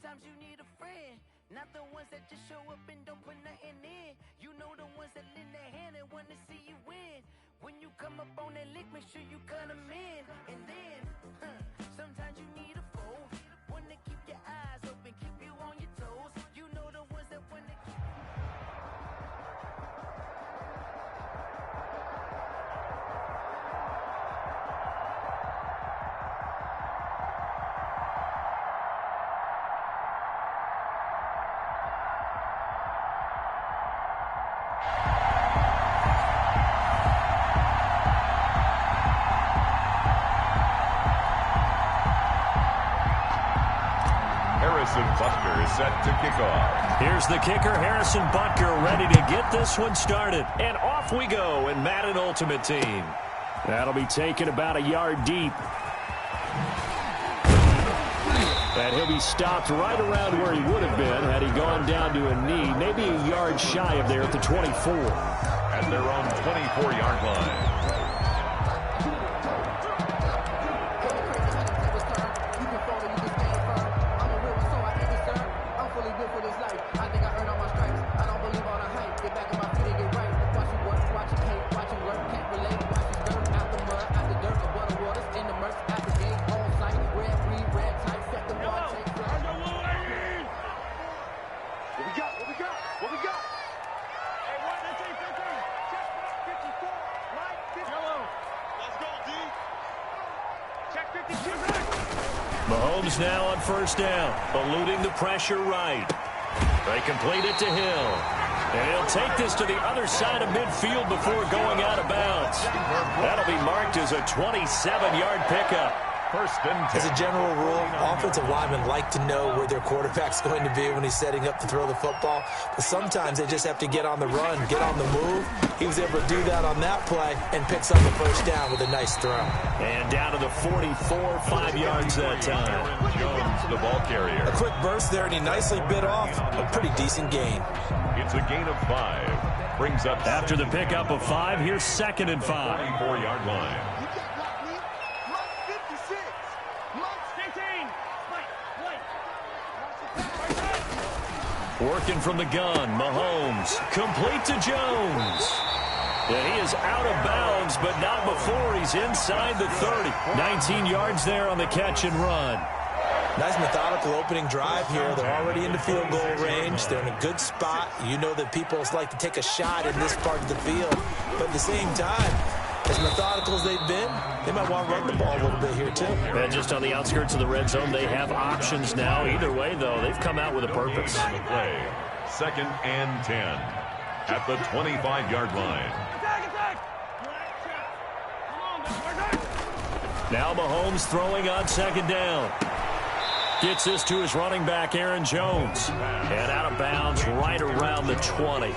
Sometimes you need a friend, not the ones that just show up and don't put nothing in. You know the ones that lend their hand and want to see you win. When you come up on that lick, make sure you cut them in. And then, sometimes you need a foe, one to keep your eyes open, keep you on your toes. You know the ones that want to keep Butker is set to kick off. Here's the kicker, Harrison Butker, ready to get this one started. And off we go in Madden Ultimate Team. That'll be taken about a yard deep. And he'll be stopped right around where he would have been had he gone down to a knee, maybe a yard shy of there at the 24. At their own 24-yard line. Mahomes now on first down, eluding the pressure right. They complete it to Hill. And he'll take this to the other side of midfield before going out of bounds. That'll be marked as a 27-yard pickup. First and 10. As a general rule, offensive linemen like to know where their quarterback's going to be when he's setting up to throw the football. But sometimes they just have to get on the run, get on the move. He was able to do that on that play and picks up the first down with a nice throw. And down to the 44, 5 yards that time. Jones, the ball carrier. A quick burst there, and he nicely bit off a pretty decent gain. It's a gain of 5. Brings up after the pickup of 5, here's second and 5. 24-yard line. Working from the gun, Mahomes, complete to Jones. And he is out of bounds, but not before he's inside the 30. 19 yards there on the catch and run. Nice methodical opening drive here. They're already into field goal range. They're in a good spot. You know that people like to take a shot in this part of the field. But at the same time, as methodical as they've been, they might want to run the ball a little bit here, too. And just on the outskirts of the red zone, they have options now. Either way, though, they've come out with a purpose. Play. Second and 10 at the 25-yard line. Now Mahomes throwing on second down. Gets this to his running back, Aaron Jones. And out of bounds right around the 20.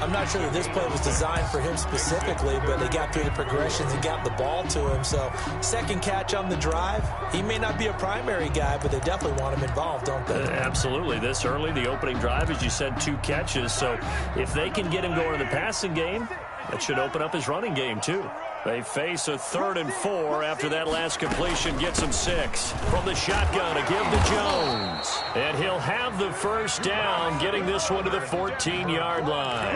I'm not sure that this play was designed for him specifically, but they got through the progressions and got the ball to him. So, second catch on the drive. He may not be a primary guy, but they definitely want him involved, don't they? Absolutely. This early, the opening drive, as you said, 2 catches. So, if they can get him going in the passing game, that should open up his running game, too. They face a 3rd and 4 after that last completion gets him 6. From the shotgun, a give to Jones. And he'll have the first down, getting this one to the 14-yard line.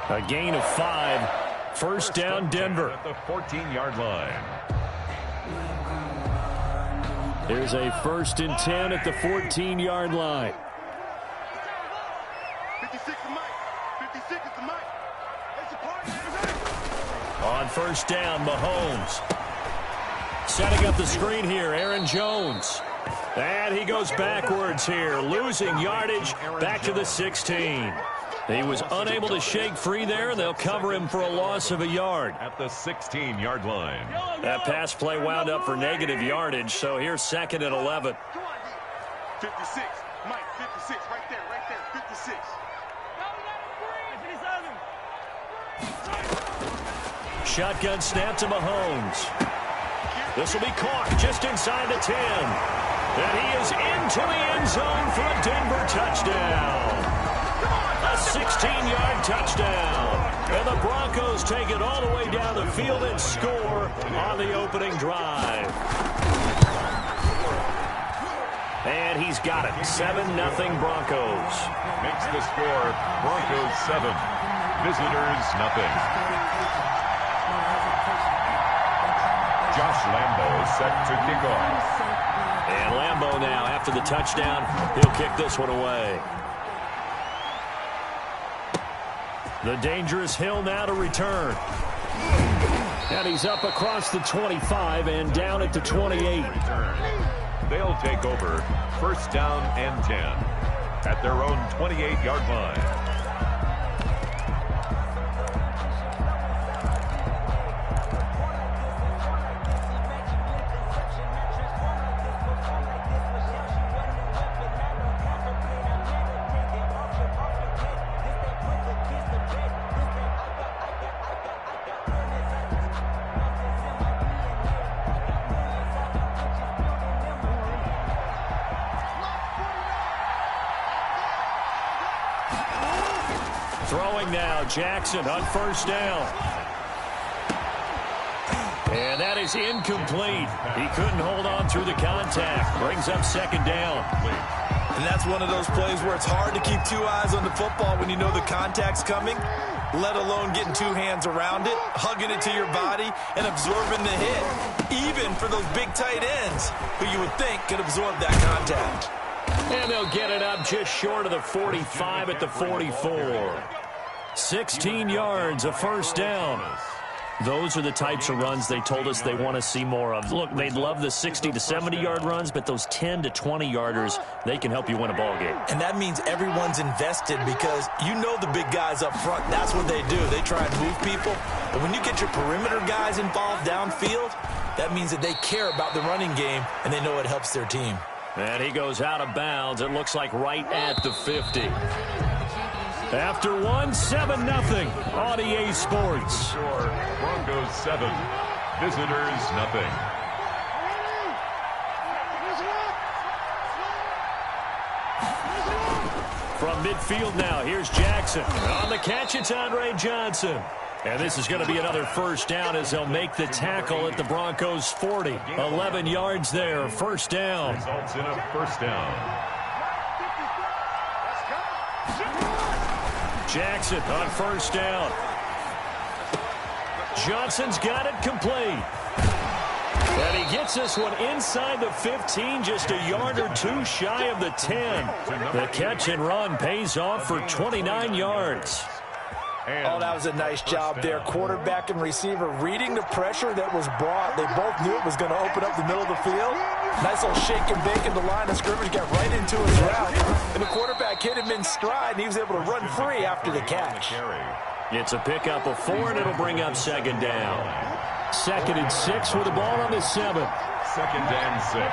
A gain of 5. First down, Denver. At the 14-yard line. Here's a 1st and 10 at the 14-yard line. 56 is Mike. 56 is the Mike. On first down, Mahomes. Setting up the screen here, Aaron Jones. And he goes backwards here, losing yardage back to the 16. He was unable to shake free there. They'll cover him for a loss of a yard. At the 16-yard line. That pass play wound up for negative yardage, so here's 2nd and 11. 56. Mike, 56. Right there. 56. Shotgun snap to Mahomes. This will be caught just inside the 10. And he is into the end zone for a Denver touchdown. A 16-yard touchdown. And the Broncos take it all the way down the field and score on the opening drive. And he's got it. 7-0 Broncos. Makes the score Broncos 7, visitors nothing. Josh Lambo is set to kick off. And Lambo now, after the touchdown, he'll kick this one away. The dangerous Hill now to return. And he's up across the 25 and down at the 28. They'll take over first down and 10 at their own 28-yard line. Throwing now, Jackson on first down. And that is incomplete. He couldn't hold on through the contact. Brings up second down. And that's one of those plays where it's hard to keep two eyes on the football when you know the contact's coming, let alone getting two hands around it, hugging it to your body, and absorbing the hit, even for those big tight ends who you would think could absorb that contact. And they'll get it up just short of the 45 at the 44. 16 yards, a first down. Those are the types of runs they told us they want to see more of. Look, they'd love the 60 to 70-yard runs, but those 10 to 20-yarders, they can help you win a ball game. And that means everyone's invested because you know the big guys up front, that's what they do. They try and move people. But when you get your perimeter guys involved downfield, that means that they care about the running game, and they know it helps their team. And he goes out of bounds. It looks like right at the 50. After one, 7-0 on EA Sports. Score Broncos 7, visitors nothing. From midfield now, here's Jackson. On the catch, it's Andre Johnson. And this is going to be another first down as they'll make the tackle at the Broncos 40. 11 yards there, first down. Results in a first down. Jackson on first down. Johnson's got it complete. And he gets this one inside the 15, just a yard or two shy of the 10. The catch and run pays off for 29 yards. Oh, that was a nice job there. Quarterback and receiver reading the pressure that was brought. They both knew it was going to open up the middle of the field. Nice little shake and bake in the line of scrimmage. Got right into his route. And the quarterback hit him in stride, and he was able to run free after the catch. It's a pickup of 4, and it'll bring up second down. 2nd and 6 with the ball on the 7. 2nd and 6.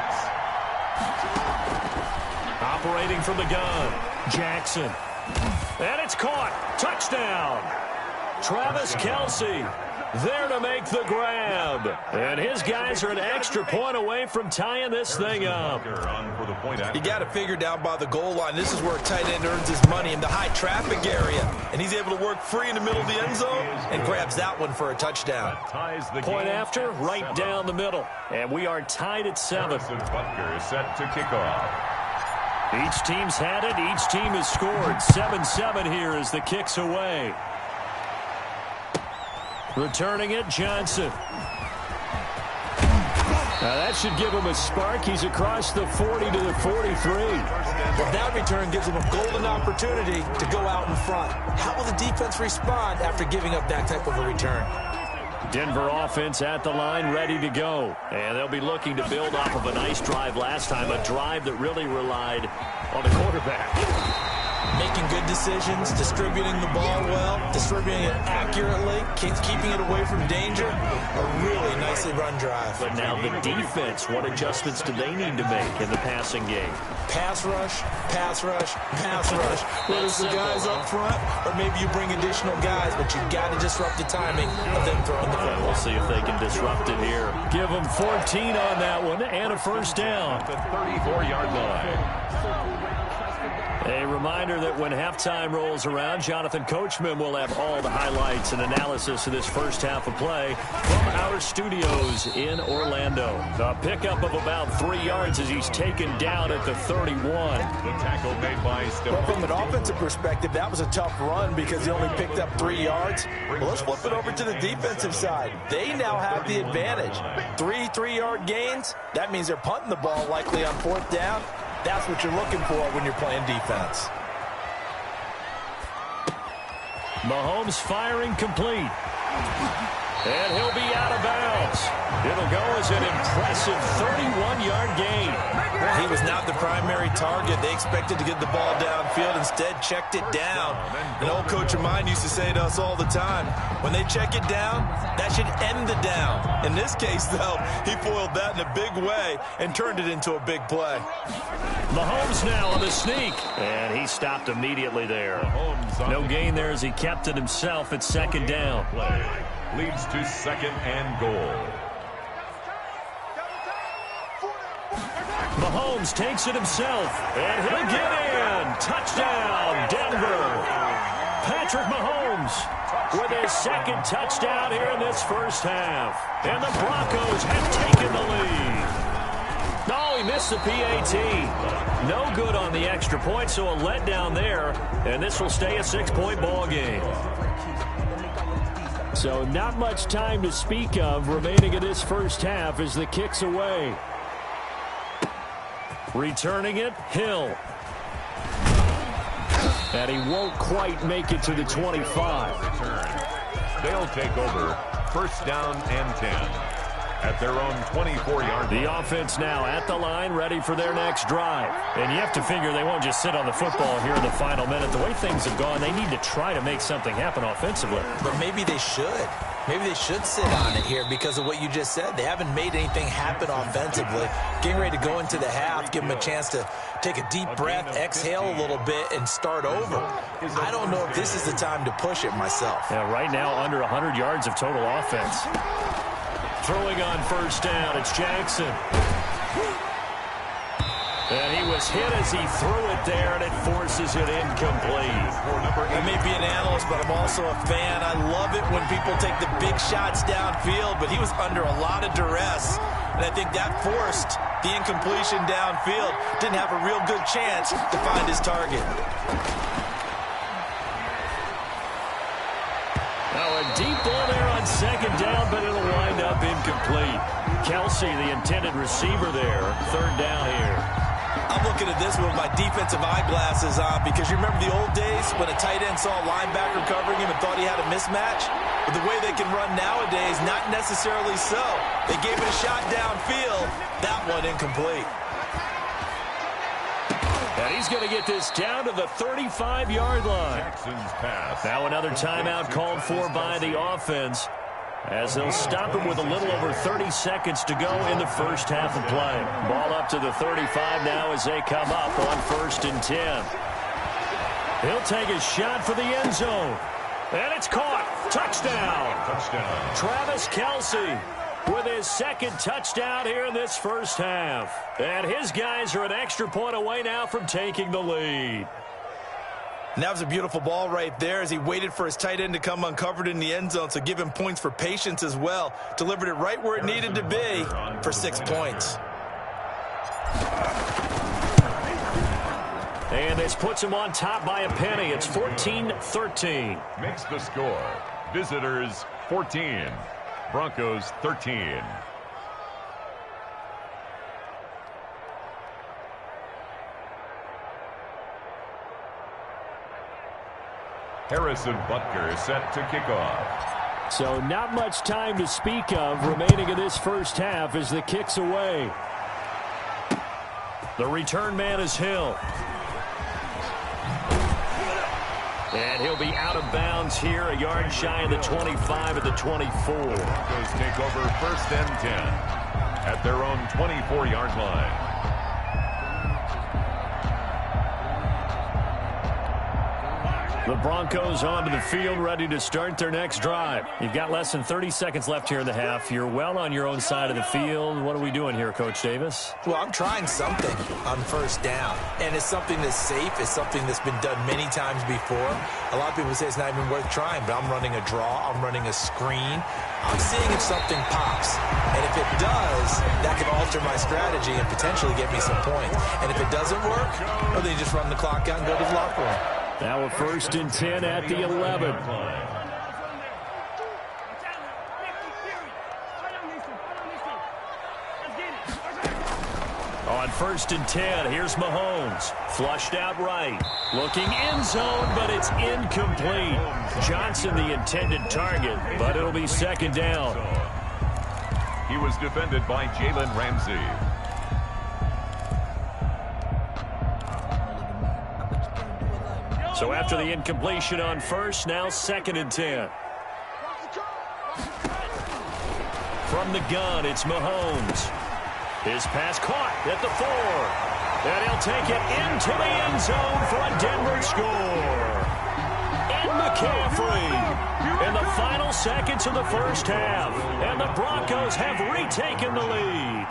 Operating from the gun, Jackson. And it's caught. Touchdown. Travis Kelce there to make the grab. And his guys are an extra point away from tying this thing up. You got to figure down by the goal line. This is where a tight end earns his money in the high traffic area. And he's able to work free in the middle of the end zone and grabs that one for a touchdown. Point after, right down the middle. And we are tied at 7. Butker is set to kick off. Each team's had it. Each team has scored. 7-7 here as the kick's away. Returning it, Johnson. Now that should give him a spark. He's across the 40 to the 43. Well, that return gives him a golden opportunity to go out in front. How will the defense respond after giving up that type of a return? Denver offense at the line, ready to go. And they'll be looking to build off of a nice drive last time, a drive that really relied on the quarterback. Making good decisions, distributing the ball well, distributing it accurately, keeping it away from danger. A really nicely run drive. But now the defense, what adjustments do they need to make in the passing game? Pass rush, pass rush, pass rush. Whether it's the guys up front or maybe you bring additional guys, but you've got to disrupt the timing of them throwing the football. We'll see if they can disrupt it here. Give them 14 on that one and a first down. At the 34-yard line. A reminder that when halftime rolls around, Jonathan Coachman will have all the highlights and analysis of this first half of play from our studios in Orlando. A pickup of about 3 yards as he's taken down at the 31. The tackle made by Well, from an offensive perspective, that was a tough run because he only picked up 3 yards. Well, let's flip it over to the defensive side. They now have the advantage. 3 3-yard gains, that means they're punting the ball likely on 4th down. That's what you're looking for when you're playing defense. Mahomes firing complete. And he'll be out of bounds. It'll go as an impressive 31-yard gain. Well, he was not the primary target. They expected to get the ball downfield. Instead, checked it down. An old coach of mine used to say to us all the time, when they check it down, that should end the down. In this case, though, he foiled that in a big way and turned it into a big play. Mahomes now on the sneak. And he stopped immediately there. No gain there as he kept it himself at 2nd down. Leads to 2nd and goal. Mahomes takes it himself, and he'll get in. Touchdown, Denver. Patrick Mahomes with his 2nd touchdown here in this first half. And the Broncos have taken the lead. No, he missed the PAT. No good on the extra point, so a letdown there. And this will stay a 6-point ball game. So not much time to speak of remaining in this first half as the kick's away. Returning it, Hill. And he won't quite make it to the 25. They'll take over 1st down and 10 at their own 24-yard line. The offense now at the line, ready for their next drive. And you have to figure they won't just sit on the football here in the final minute. The way things have gone, they need to try to make something happen offensively. But maybe they should. Maybe they should sit on it here because of what you just said. They haven't made anything happen offensively. Getting ready to go into the half, give them a chance to take a deep breath, exhale a little bit, and start over. I don't know if this is the time to push it myself. Yeah, right now under 100 yards of total offense. Throwing on 1st down, it's Jackson. And he was hit as he threw it there, and it forces it incomplete. I may be an analyst, but I'm also a fan. I love it when people take the big shots downfield, but he was under a lot of duress. And I think that forced the incompletion downfield. Didn't have a real good chance to find his target. Now a deep ball there on 2nd down, but it'll wind up incomplete. Kelsey, the intended receiver there, 3rd down here. I'm looking at this with my defensive eyeglasses on because you remember the old days when a tight end saw a linebacker covering him and thought he had a mismatch? But the way they can run nowadays, not necessarily so. They gave it a shot downfield. That one incomplete. And he's going to get this down to the 35-yard line. Jackson's pass. Now another timeout called for by the offense, as they'll stop him with a little over 30 seconds to go in the first half of play. Ball up to the 35 now as they come up on 1st and 10. He'll take a shot for the end zone. And it's caught. Touchdown. Touchdown. Travis Kelce with his 2nd touchdown here in this first half. And his guys are an extra point away now from taking the lead. And that was a beautiful ball right there as he waited for his tight end to come uncovered in the end zone, so give him points for patience as well. Delivered it right where it needed to be for 6 points. And this puts him on top by a penny. It's 14-13. Makes the score. Visitors 14. Broncos 13. Harrison Butker set to kick off. So not much time to speak of remaining in this first half as the kick's away. The return man is Hill. And he'll be out of bounds here, a yard shy of the 25 at the 24. Broncos take over 1st and 10 at their own 24-yard line. The Broncos onto the field, ready to start their next drive. You've got less than 30 seconds left here in the half. You're well on your own side of the field. What are we doing here, Coach Davis? Well, I'm trying something on first down, and it's something that's safe. It's something that's been done many times before. A lot of people say it's not even worth trying, but I'm running a draw. I'm running a screen. I'm seeing if something pops, and if it does, that can alter my strategy and potentially get me some points. And if it doesn't work, well, then you just run the clock out and go to the locker room. Now a 1st and 10 at the 11. On 1st and 10, here's Mahomes. Flushed out right. Looking end zone, but it's incomplete. Johnson the intended target, but it'll be 2nd down. He was defended by Jalen Ramsey. So after the incompletion on 1st, now 2nd and 10. From the gun, it's Mahomes. His pass caught at the 4. And he'll take it into the end zone for a Denver score. And McCaffrey in the final seconds of the first half. And the Broncos have retaken the lead.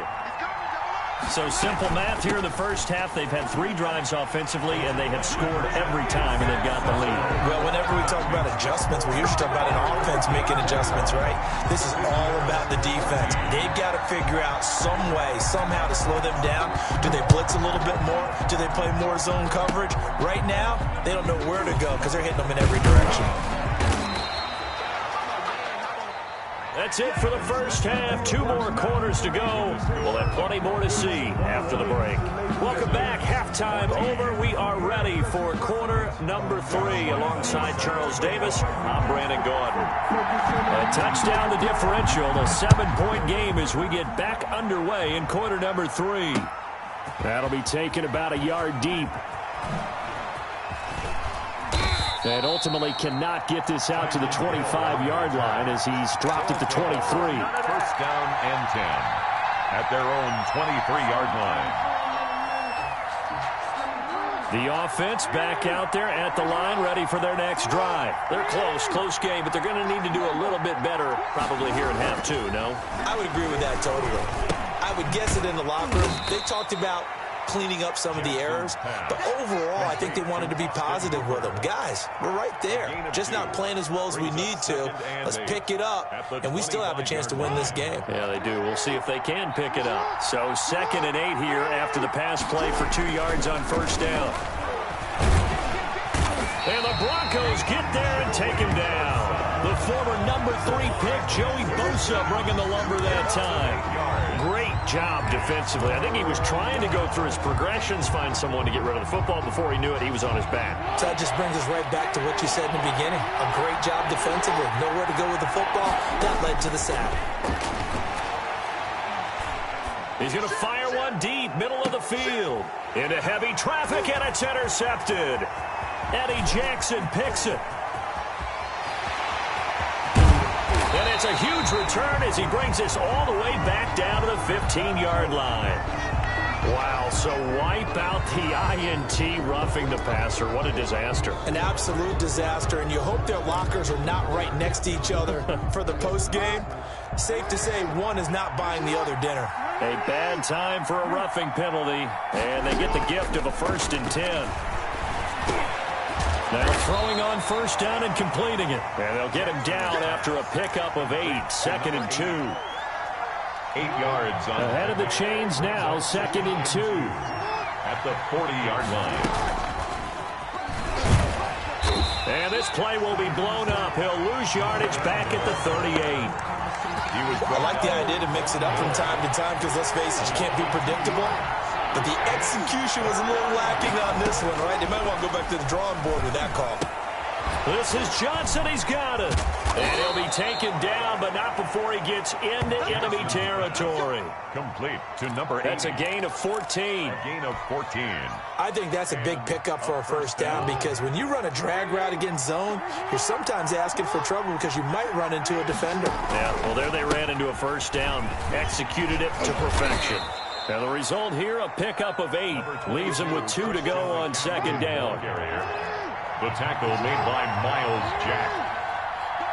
So simple math here in the first half. They've had 3 drives offensively, and they have scored every time, and they've got the lead. Well, whenever we talk about adjustments, we usually talk about an offense making adjustments, right? This is all about the defense. They've got to figure out some way, somehow to slow them down. Do they blitz a little bit more? Do they play more zone coverage? Right now, they don't know where to go because they're hitting them in every direction. That's it for the first half. 2 more quarters to go. We'll have plenty more to see after the break. Welcome back. Halftime over. We are ready for quarter number 3. Alongside Charles Davis, I'm Brandon Gordon. A touchdown the differential. A 7-point game as we get back underway in quarter number 3. That'll be taken about a yard deep. And ultimately cannot get this out to the 25-yard line as he's dropped at the 23. 1st down and 10 at their own 23-yard line. The offense back out there at the line, ready for their next drive. They're close game, but they're going to need to do a little bit better probably here in half 2, no? I would agree with that totally. I would guess it in the locker room. They talked about cleaning up some of the errors, but overall I think they wanted to be positive with them. Guys, we're right there, just not playing as well as we need to. Let's pick it up, and we still have a chance to win this game. Yeah, they do. We'll see if they can pick it up. So 2nd and 8 here after the pass play for 2 yards on 1st down. And the Broncos get there and take him down. The former number 3 pick, Joey Bosa, bringing the lumber that time. Great job defensively. I think he was trying to go through his progressions, find someone to get rid of the football. Before he knew it, he was on his back. So that just brings us right back to what you said in the beginning. A great job defensively. Nowhere to go with the football. That led to the sack. He's going to fire one deep, middle of the field. Into heavy traffic, and it's intercepted. Eddie Jackson picks it. And it's a huge return as he brings this all the way back down to the 15-yard line. Wow, so wipe out the INT, roughing the passer. What a disaster. An absolute disaster, and you hope their lockers are not right next to each other for the postgame. Safe to say one is not buying the other dinner. A bad time for a roughing penalty, and they get the gift of a 1st and 10. Now throwing on 1st down and completing it. And they'll get him down after a pickup of 8. 2nd and 2. 8 yards on ahead of the chains now. 2nd and 2. At the 40-yard line. And this play will be blown up. He'll lose yardage back at the 38. I like the idea to mix it up from time to time because, let's face it, you can't be predictable. But the execution was a little lacking on this one, right? They might want to go back to the drawing board with that call. This is Johnson. He's got it. And he'll be taken down, but not before he gets into enemy territory. Complete to number 8. That's a gain of 14. A gain of 14. I think that's a big pickup for a 1st down because when you run a drag route against zone, you're sometimes asking for trouble because you might run into a defender. Yeah, well, there they ran into a 1st down. Executed it to perfection. Now the result here, a pickup of 8. Leaves them with 2 to go on 2nd down. The tackle made by Miles Jack.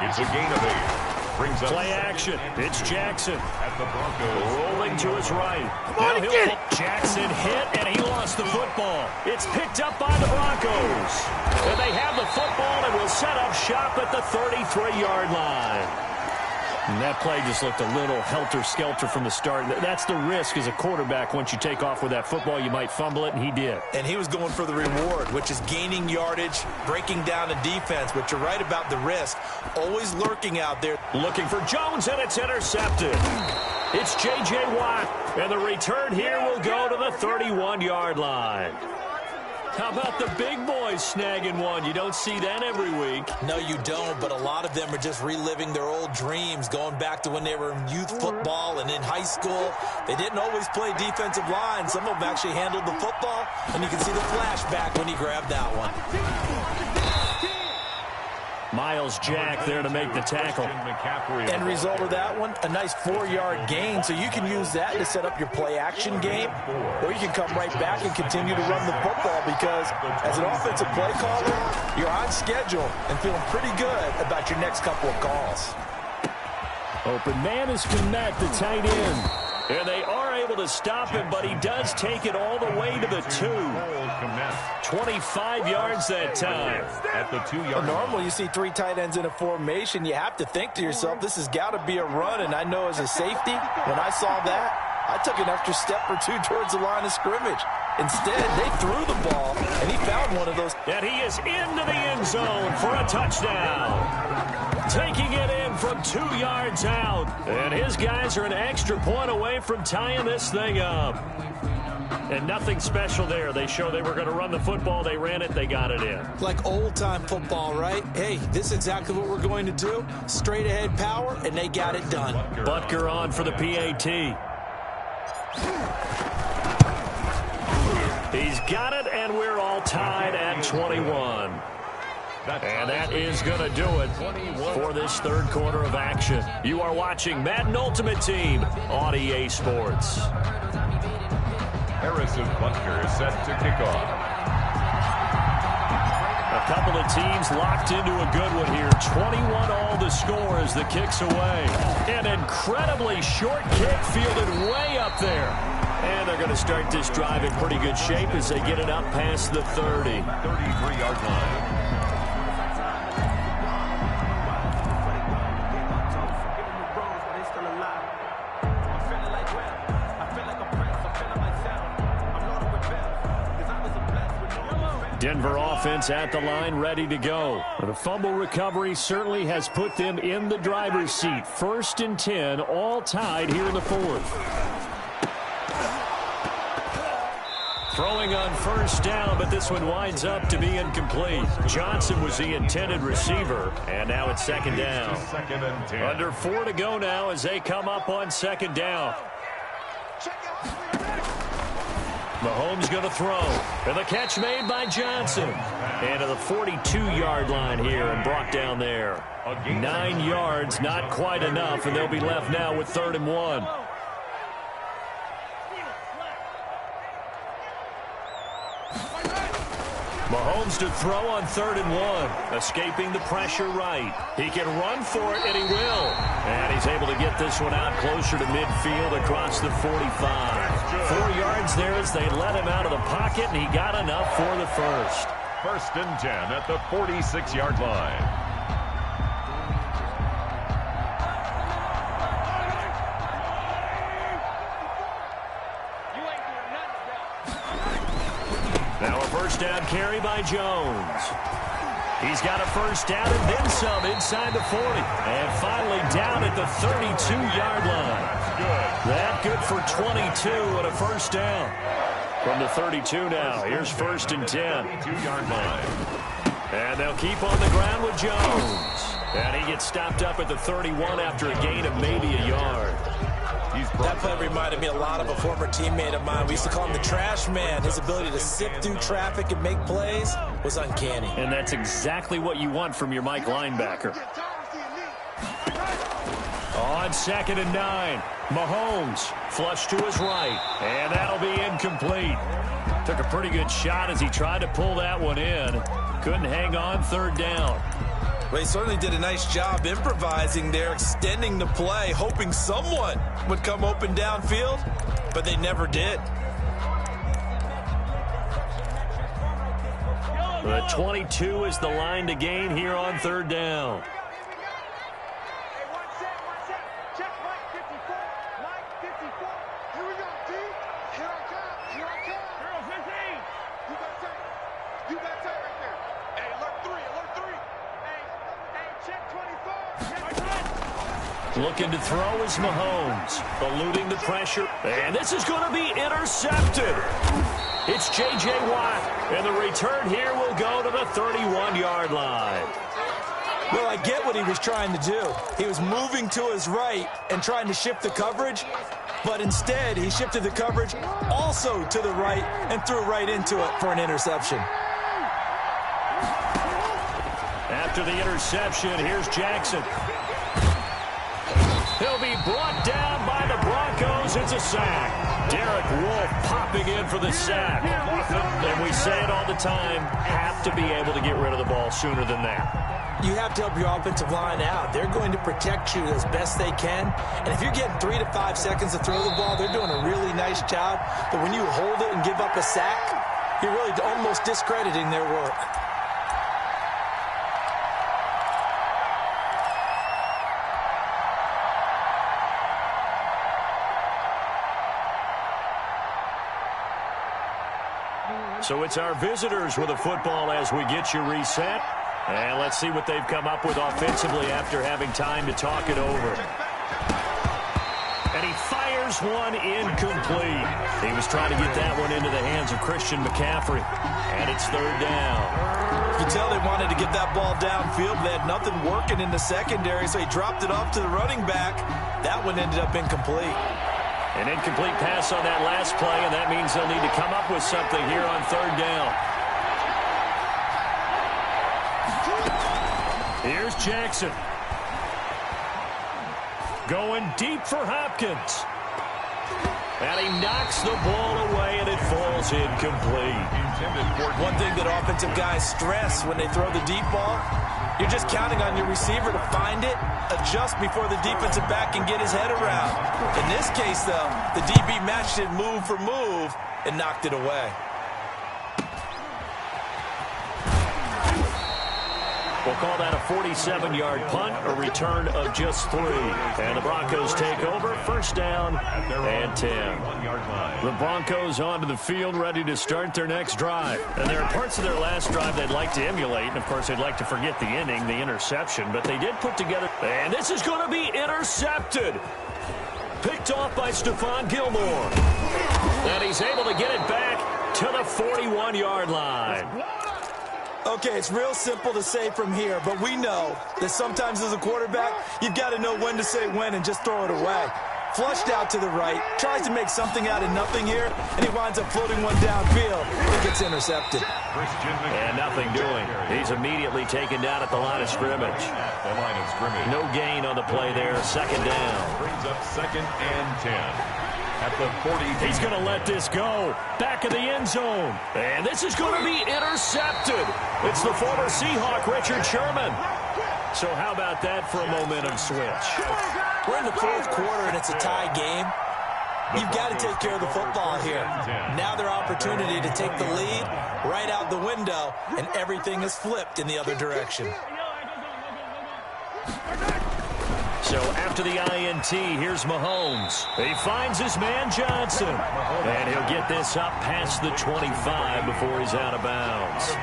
It's a gain of 8. Brings up play action. It's Jackson. At the Broncos. Rolling to his right. Come on, get it. Jackson hit, and he lost the football. It's picked up by the Broncos. And they have the football and will set up shop at the 33-yard line. And that play just looked a little helter-skelter from the start. That's the risk as a quarterback. Once you take off with that football, you might fumble it, and he did. And he was going for the reward, which is gaining yardage, breaking down the defense. But you're right about the risk. Always lurking out there. Looking for Jones, and it's intercepted. It's J.J. Watt, and the return here will go to the 31-yard line. How about the big boys snagging one? You don't see that every week. No, you don't, but a lot of them are just reliving their old dreams, going back to when they were in youth football and in high school. They didn't always play defensive line. Some of them actually handled the football, and you can see the flashback when he grabbed that one. Miles Jack there to make the tackle. End result of that one, a nice 4-yard gain, so you can use that to set up your play-action game, or you can come right back and continue to run the football because as an offensive play caller, you're on schedule and feeling pretty good about your next couple of calls. Open man is Komet, the tight end. And they are able to stop him, but he does take it all the way to the 2. 25 yards that time. At the 2-yard line. Normally, you see 3 tight ends in a formation. You have to think to yourself, this has got to be a run. And I know as a safety, when I saw that, I took an extra step or 2 towards the line of scrimmage. Instead, they threw the ball, and he found one of those. And he is into the end zone for a touchdown. Taking it in from 2 yards out. And his guys are an extra point away from tying this thing up. And nothing special there. They show they were going to run the football. They ran it. They got it in. Like old-time football, right? Hey, this is exactly what we're going to do. Straight-ahead power, and they got it done. Butker on for the PAT. He's got it, and we're all tied at 21. And that is going to do it for this third quarter of action. You are watching Madden Ultimate Team on EA Sports. Harrison Butker is set to kick off. A couple of teams locked into a good one here. 21 all to score as the kick's away. An incredibly short kick fielded way up there. And they're going to start this drive in pretty good shape as they get it up past the 30. 33-yard line. Denver offense at the line, ready to go. The fumble recovery certainly has put them in the driver's seat. 1st and 10, all tied here in the 4th. Throwing on 1st down, but this one winds up to be incomplete. Johnson was the intended receiver, and now it's 2nd down. 2nd and 10. Under 4 to go now as they come up on 2nd down. Mahomes going to throw. And the catch made by Johnson. And to the 42-yard line here and brought down there. 9 yards, not quite enough, and they'll be left now with 3rd and 1. Mahomes to throw on 3rd and 1. Escaping the pressure right. He can run for it, and he will. And he's able to get this one out closer to midfield across the 45. 4 yards there as they let him out of the pocket, and he got enough for the first. 1st and 10 at the 46-yard line. Now a 1st down carry by Jones. He's got a 1st down and then some inside the 40. And finally down at the 32-yard line. That good for 22 and a 1st down. From the 32 now, here's 1st and 10. 2-yard line. And they'll keep on the ground with Jones. And he gets stopped up at the 31 after a gain of maybe a yard. That play reminded me a lot of a former teammate of mine. We used to call him the trash man. His ability to sift through traffic and make plays was uncanny. And that's exactly what you want from your Mike linebacker. On 2nd and 9, Mahomes flush to his right, and that'll be incomplete. Took a pretty good shot as he tried to pull that one in. Couldn't hang on third down. Well, he certainly did a nice job improvising there, extending the play, hoping someone would come open downfield, but they never did. The 22 is the line to gain here on third down. Hey, one set. Check Mike 54. Mike 54. Here we go, D. Here I come. Girl 15. You got tight right there. Hey, alert 3. Hey, check 24. Looking to throw is Mahomes, eluding the pressure. And this is going to be intercepted. It's J.J. Watt, and the return here will go to the 31-yard line. Well, I get what he was trying to do. He was moving to his right and trying to shift the coverage, but instead he shifted the coverage also to the right and threw right into it for an interception. After the interception, here's Jackson. He'll be brought down by the Broncos. It's a sack. Derek Wolfe popping in for the sack. And we say it all the time, have to be able to get rid of the ball sooner than that. You have to help your offensive line out. They're going to protect you as best they can. And if you're getting 3 to 5 seconds to throw the ball, they're doing a really nice job. But when you hold it and give up a sack, you're really almost discrediting their work. So it's our visitors with a football as we get you reset. And let's see what they've come up with offensively after having time to talk it over. And he fires one incomplete. He was trying to get that one into the hands of Christian McCaffrey. And it's third down. You can tell they wanted to get that ball downfield. They had nothing working in the secondary, so he dropped it off to the running back. That one ended up incomplete. An incomplete pass on that last play, and that means they'll need to come up with something here on third down. Here's Jackson. Going deep for Hopkins. And he knocks the ball away, and it falls incomplete. One thing that offensive guys stress when they throw the deep ball, you're just counting on your receiver to find it, adjust before the defensive back can get his head around. In this case, though, the DB matched it move for move and knocked it away. We'll call that a 47-yard punt, a return of just 3. And the Broncos take over, first down and 10. The Broncos onto the field, ready to start their next drive. And there are parts of their last drive they'd like to emulate. And, of course, they'd like to forget the ending, the interception. But they did put together. And this is going to be intercepted. Picked off by Stephon Gilmore. And he's able to get it back to the 41-yard line. Okay, it's real simple to say from here, but we know that sometimes as a quarterback, you've got to know when to say when and just throw it away. Flushed out to the right, tries to make something out of nothing here, and he winds up floating one downfield. It gets intercepted. And nothing doing. He's immediately taken down at the line of scrimmage. No gain on the play there. Second down. Brings up second and 10. At the 40. He's going to let this go. Back of the end zone. And this is going to be intercepted. It's the former Seahawk, Richard Sherman. So how about that for a momentum switch? We're in the fourth quarter, and it's a tie game. You've got to take care of the football here. Now their opportunity to take the lead right out the window, and everything is flipped in the other direction. So after the INT, here's Mahomes. He finds his man Johnson. And he'll get this up past the 25 before he's out of bounds.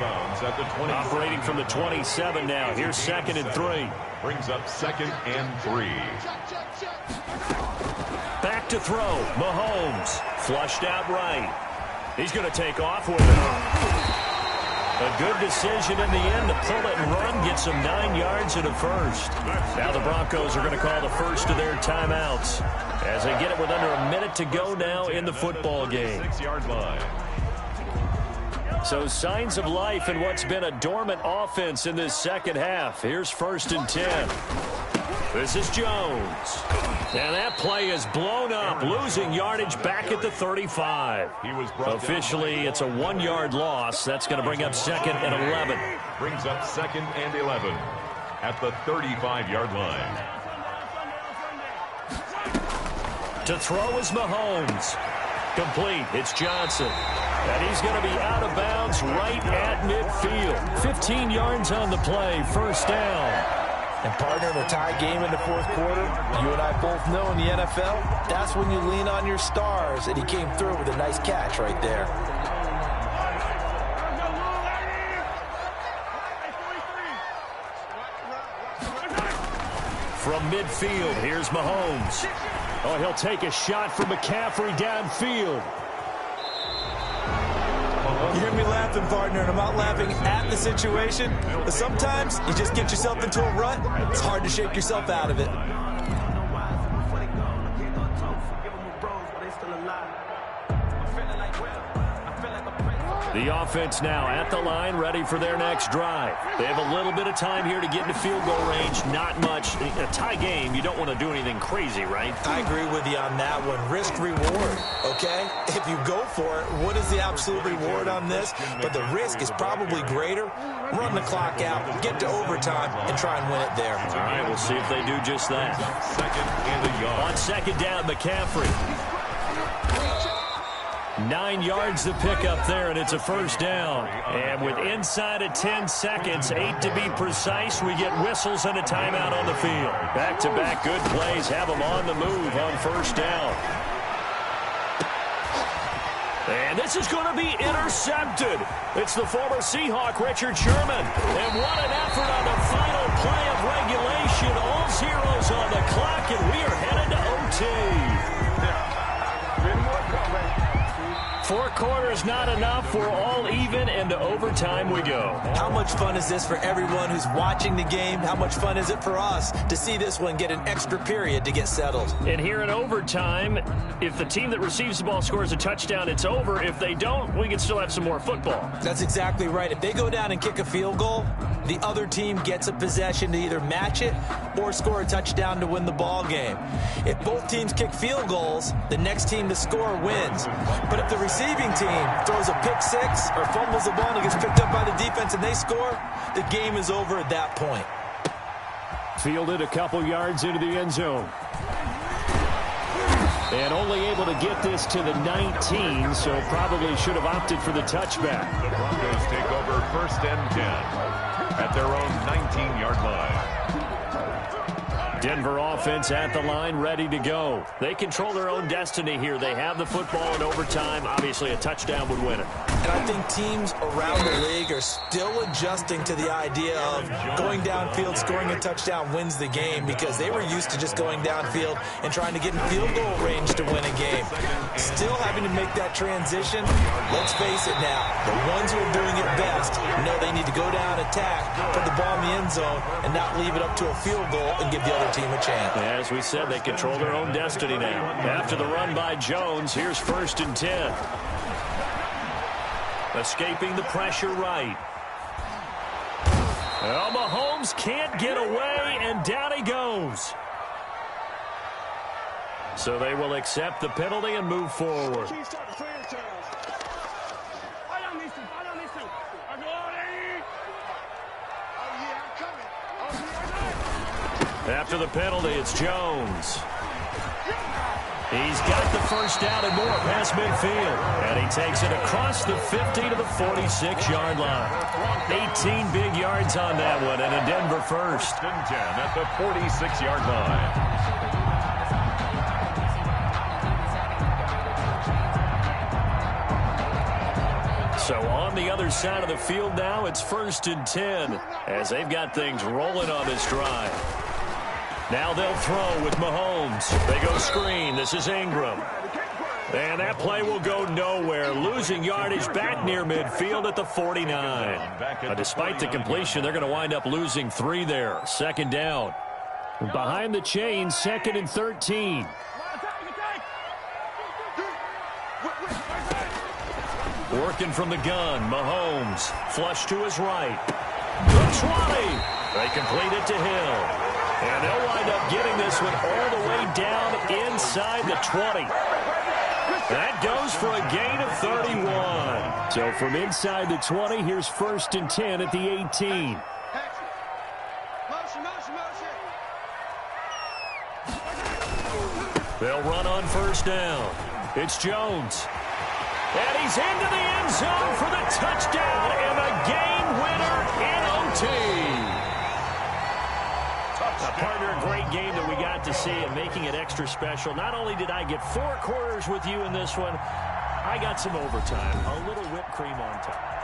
Operating from the 27 now. Here's second and 3. Brings up second and 3. Back to throw. Mahomes. Flushed out right. He's going to take off with it. A good decision in the end to pull it and run, get some 9 yards and a first. Now the Broncos are going to call the first of their timeouts as they get it with under a minute to go now in the football game. 6-yard line. So signs of life in what's been a dormant offense in this second half. Here's first and 10. This is Jones. And that play is blown up, losing yardage back at the 35. Officially, it's a 1-yard loss. That's going to bring up 2nd and 11. Brings up 2nd and 11 at the 35-yard line. To throw is Mahomes. Complete. It's Johnson. And he's going to be out of bounds right at midfield. 15 yards on the play. First down. And partner, in a tie game in the fourth quarter, you and I both know in the NFL, that's when you lean on your stars, and he came through with a nice catch right there. From midfield, here's Mahomes. Oh, he'll take a shot from McCaffrey downfield. You hear me laughing, partner, and I'm not laughing at the situation, but sometimes you just get yourself into a rut. It's hard to shake yourself out of it. The offense now at the line, ready for their next drive. They have a little bit of time here to get into field goal range. Not much. A tie game, you don't want to do anything crazy, right? I agree with you on that one. Risk-reward, okay? If you go for it, what is the absolute reward on this? But the risk is probably greater. Run the clock out, get to overtime, and try and win it there. All right, we'll see if they do just that. 2nd and a yard. On 2nd down, McCaffrey. 9 yards to pick up there, and it's a first down. And with inside of 10 seconds, 8 to be precise, we get whistles and a timeout on the field. Back-to-back good plays have them on the move on first down. And this is going to be intercepted. It's the former Seahawk, Richard Sherman. And what an effort on the final play of regulation. All zeros on the clock, and we are headed to OT. 4 quarters not enough. We're all even, and to overtime we go. How much fun is this for everyone who's watching the game? How much fun is it for us to see this one get an extra period to get settled? And here in overtime, if the team that receives the ball scores a touchdown, it's over. If they don't, we can still have some more football. That's exactly right. If they go down and kick a field goal, the other team gets a possession to either match it or score a touchdown to win the ball game. If both teams kick field goals, the next team to score wins. But if the receiving team throws a pick six or fumbles the ball and it gets picked up by the defense and they score, the game is over at that point. Fielded a couple yards into the end zone. And only able to get this to the 19, so probably should have opted for the touchback. The Broncos take over 1st and 10 at their own 19-yard line. Denver offense at the line, ready to go. They control their own destiny here. They have the football in overtime. Obviously, a touchdown would win it. And I think teams around the league are still adjusting to the idea of going downfield, scoring a touchdown wins the game, because they were used to just going downfield and trying to get in field goal range to win a game. Still having to make that transition. Let's face it now, the ones who are doing it best know they need to go down, attack, put the ball in the end zone, and not leave it up to a field goal and give the other team a chance. As we said, they control their own destiny now. After the run by Jones, here's 1st and 10. Escaping the pressure right. Well, Mahomes can't get away, and down he goes. So they will accept the penalty and move forward. After the penalty, it's Jones. He's got the first down and more past midfield. And he takes it across the 50 to the 46-yard line. 18 big yards on that one, and a Denver first. 1st and 10 at the 46-yard line. So on the other side of the field now, it's 1st and 10 as they've got things rolling on this drive. Now they'll throw with Mahomes. They go screen. This is Ingram. And that play will go nowhere. Losing yardage back near midfield at the 49. Despite the completion, they're going to wind up losing 3 there. 2nd down. Behind the chains, 2nd and 13. Working from the gun, Mahomes. Flush to his right. The 20. They complete it to Hill. And they'll wind up getting this one all the way down inside the 20. That goes for a gain of 31. So from inside the 20, here's 1st and 10 at the 18. They'll run on 1st down. It's Jones. And he's into the end zone for the touchdown and a game winner in OT. Partner, a great game that we got to see and making it extra special. Not only did I get 4 quarters with you in this one, I got some overtime. A little whipped cream on top.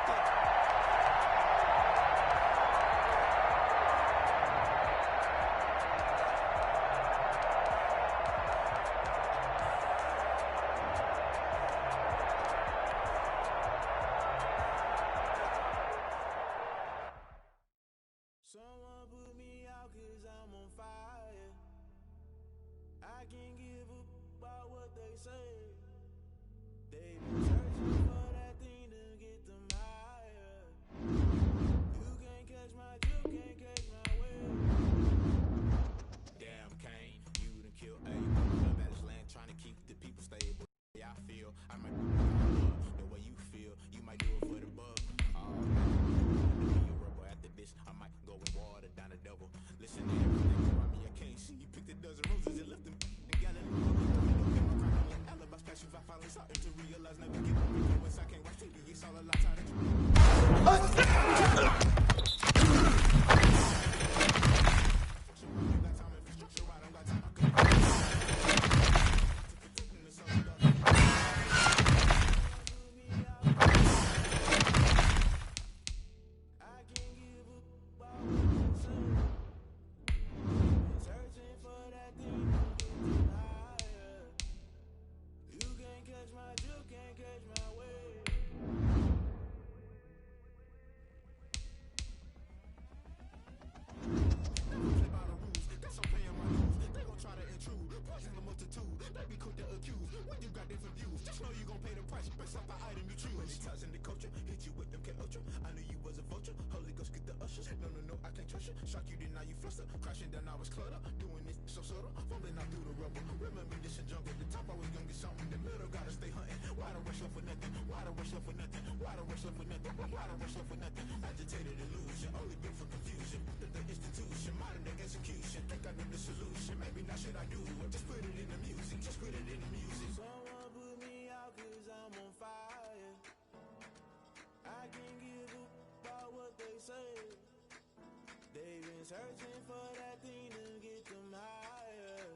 Searching for that thing to get them higher.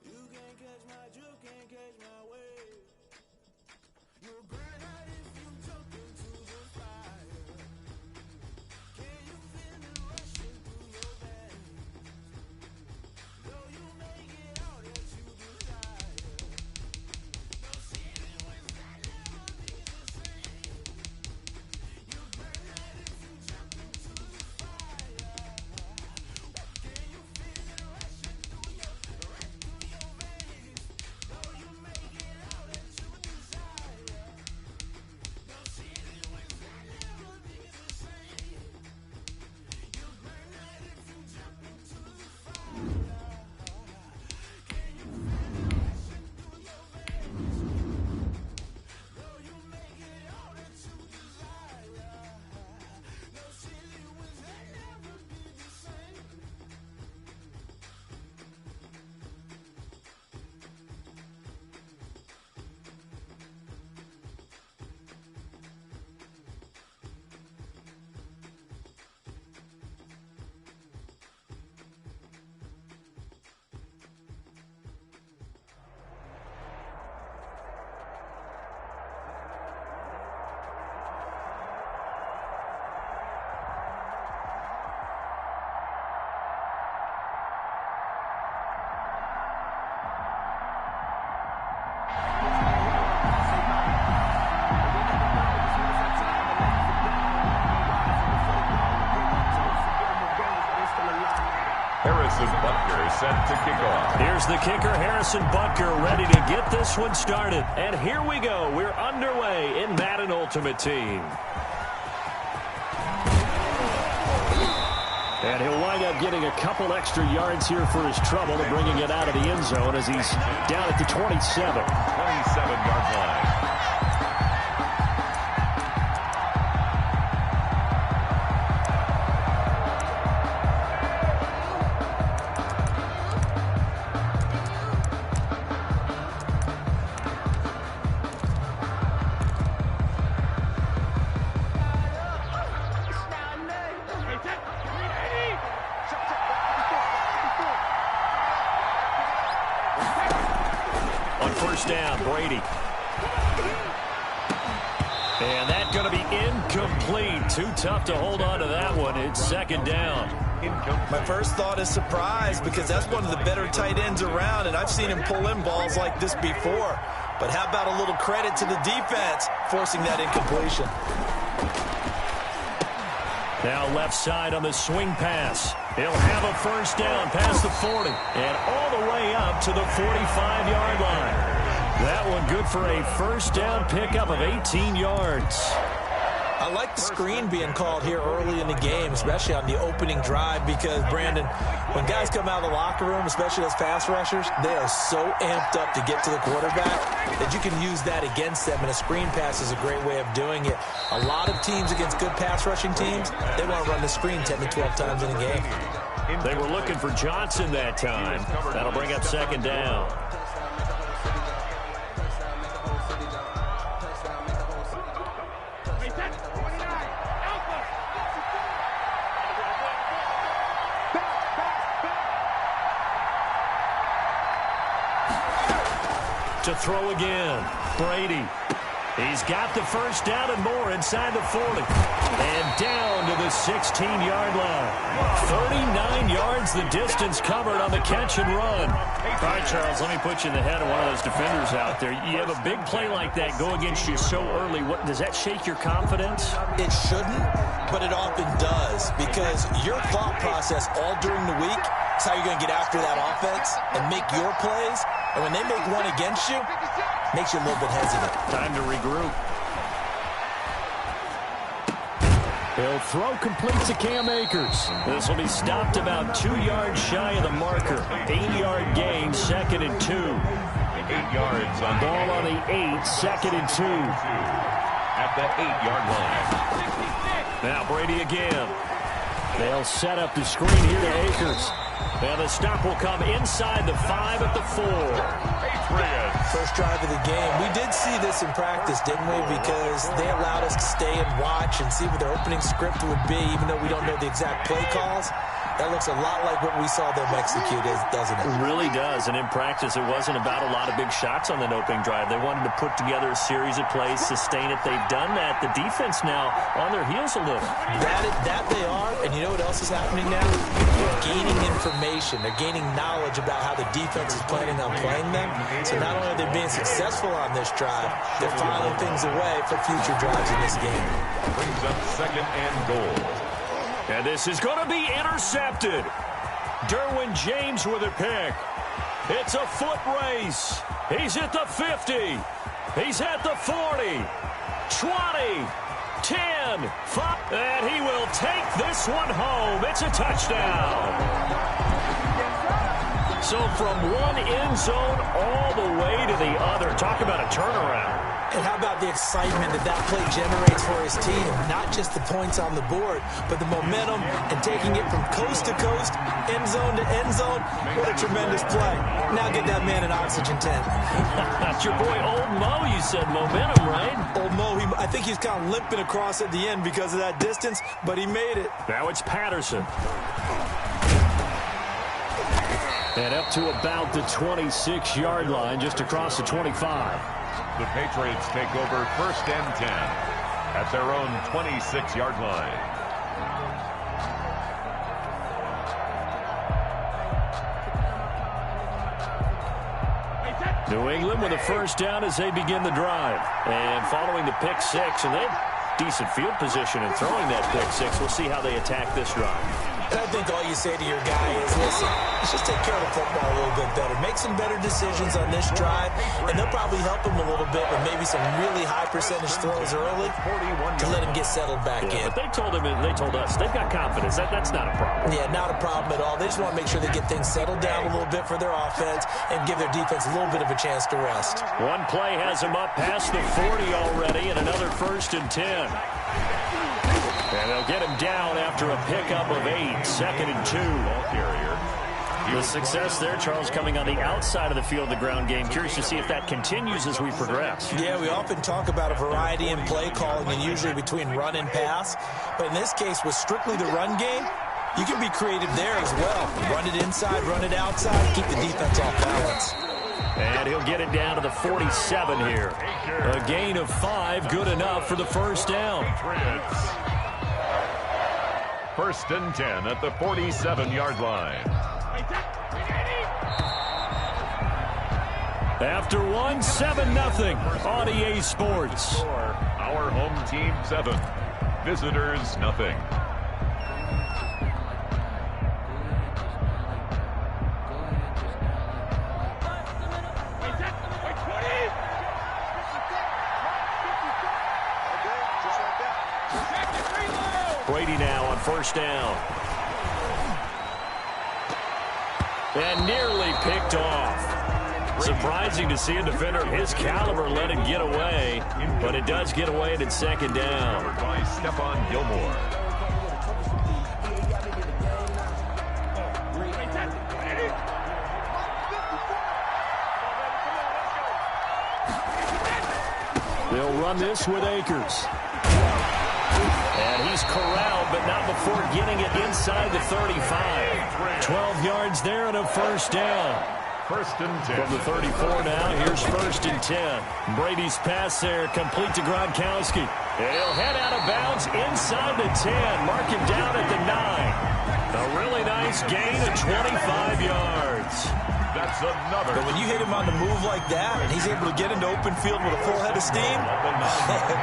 You can't catch my drift, can't catch my wave. You'll burn out if you jump into the fire. Can you feel it rushing through your veins? Though you make it out as you desire. No ceiling was that never be the same. You burn out if you jump into the fire. Harrison Butker set to kick off. Here's the kicker, Harrison Butker, ready to get this one started. And here we go. We're underway in Madden Ultimate Team. And he'll wind up getting a couple extra yards here for his trouble and bringing it out of the end zone as he's down at the 27. 27-yard line. Down, Brady. And that's going to be incomplete. Too tough to hold on to that one. It's second down. My first thought is surprise because that's one of the better tight ends around, and I've seen him pull in balls like this before. But how about a little credit to the defense forcing that incompletion? Now left side on the swing pass. He'll have a first down past the 40 and all the way up to the 45-yard line. That one good for a first down pickup of 18 yards. I like the screen being called here early in the game, especially on the opening drive, because, Brandon, when guys come out of the locker room, especially as pass rushers, they are so amped up to get to the quarterback that you can use that against them, and a screen pass is a great way of doing it. A lot of teams against good pass rushing teams, they want to run the screen 10 to 12 times in a game. They were looking for Johnson that time. That'll bring up second down. To throw again, Brady. He's got the first down and more inside the 40. And down to the 16-yard line. 39 yards the distance covered on the catch and run. All right, Charles, let me put you in the head of one of those defenders out there. You have a big play like that go against you so early. What does that shake your confidence? It shouldn't, but it often does, because your thought process all during the week is how you're going to get after that offense and make your plays. And when they make one against you, makes you a little bit hesitant. Time to regroup. He'll throw complete to Cam Akers. This will be stopped about 2 yards shy of the marker. 8-yard gain, 2nd and 2. 8 yards on ball on the 8, 2nd and 2. At the 8-yard line. Now Brady again. They'll set up the screen here to Akers. And the stop will come inside the 5 at the 4. First drive of the game. We did see this in practice, didn't we? Because they allowed us to stay and watch and see what their opening script would be, even though we don't know the exact play calls. That looks a lot like what we saw them execute, doesn't it? It really does. And in practice, it wasn't about a lot of big shots on that opening drive. They wanted to put together a series of plays, sustain it. They've done that. The defense now on their heels a little. That they are. And you know what else is happening now? They're gaining information. They're gaining knowledge about how the defense is planning on playing them. So not only are they being successful on this drive, they're filing things away for future drives in this game. Brings up 2nd and goal. And this is going to be intercepted. Derwin James with a pick. It's a foot race. He's at the 50. He's at the 40. 20. 10. 5. And he will take this one home. It's a touchdown. So from one end zone all the way to the other. Talk about a turnaround. And how about the excitement that play generates for his team? Not just the points on the board, but the momentum and taking it from coast to coast, end zone to end zone. What a tremendous play. Now get that man an oxygen tent. That's your boy Old Mo, you said. Momentum, right? Old Mo, I think he's kind of limping across at the end because of that distance, but he made it. Now it's Patterson. And up to about the 26-yard line, just across the 25. The Patriots take over 1st and 10 at their own 26-yard line. New England with a first down as they begin the drive. And following the pick 6, and they have decent field position in throwing that pick 6. We'll see how they attack this drive. I think all you say to your guy is, listen, let's just take care of the football a little bit better. Make some better decisions on this drive, and they'll probably help him a little bit with maybe some really high percentage throws early to let him get settled back in. But they told us they've got confidence. That's not a problem. Yeah, not a problem at all. They just want to make sure they get things settled down a little bit for their offense and give their defense a little bit of a chance to rest. One play has them up past the 40 already, and another 1st and 10. And they'll get him down after a pickup of 8, 2nd and 2. The success there, Charles, coming on the outside of the field, the ground game. Curious to see if that continues as we progress. Yeah, we often talk about a variety in play calling and usually between run and pass. But in this case, with strictly the run game, you can be creative there as well. Run it inside, run it outside, keep the defense off balance. And he'll get it down to the 47 here. A gain of 5, good enough for the 1st down. 1st and 10 at the 47-yard line. After 1, 7-0 on EA Sports. Our home team 7, visitors nothing. Brady now on 1st down. And nearly picked off. Surprising to see a defender of his caliber let it get away, but it does get away and it's 2nd down. By Stephon Gilmore. They'll run this with Akers. And he's corralled, but not before getting it inside the 35. 12 yards there and a 1st down. 1st and 10. From the 34 now, here's 1st and 10. Brady's pass there, complete to Gronkowski. And he'll head out of bounds inside the 10. Mark him down at the 9. A really nice gain of 25 yards. That's another. But when you hit him on the move like that, and he's able to get into open field with a full head of steam,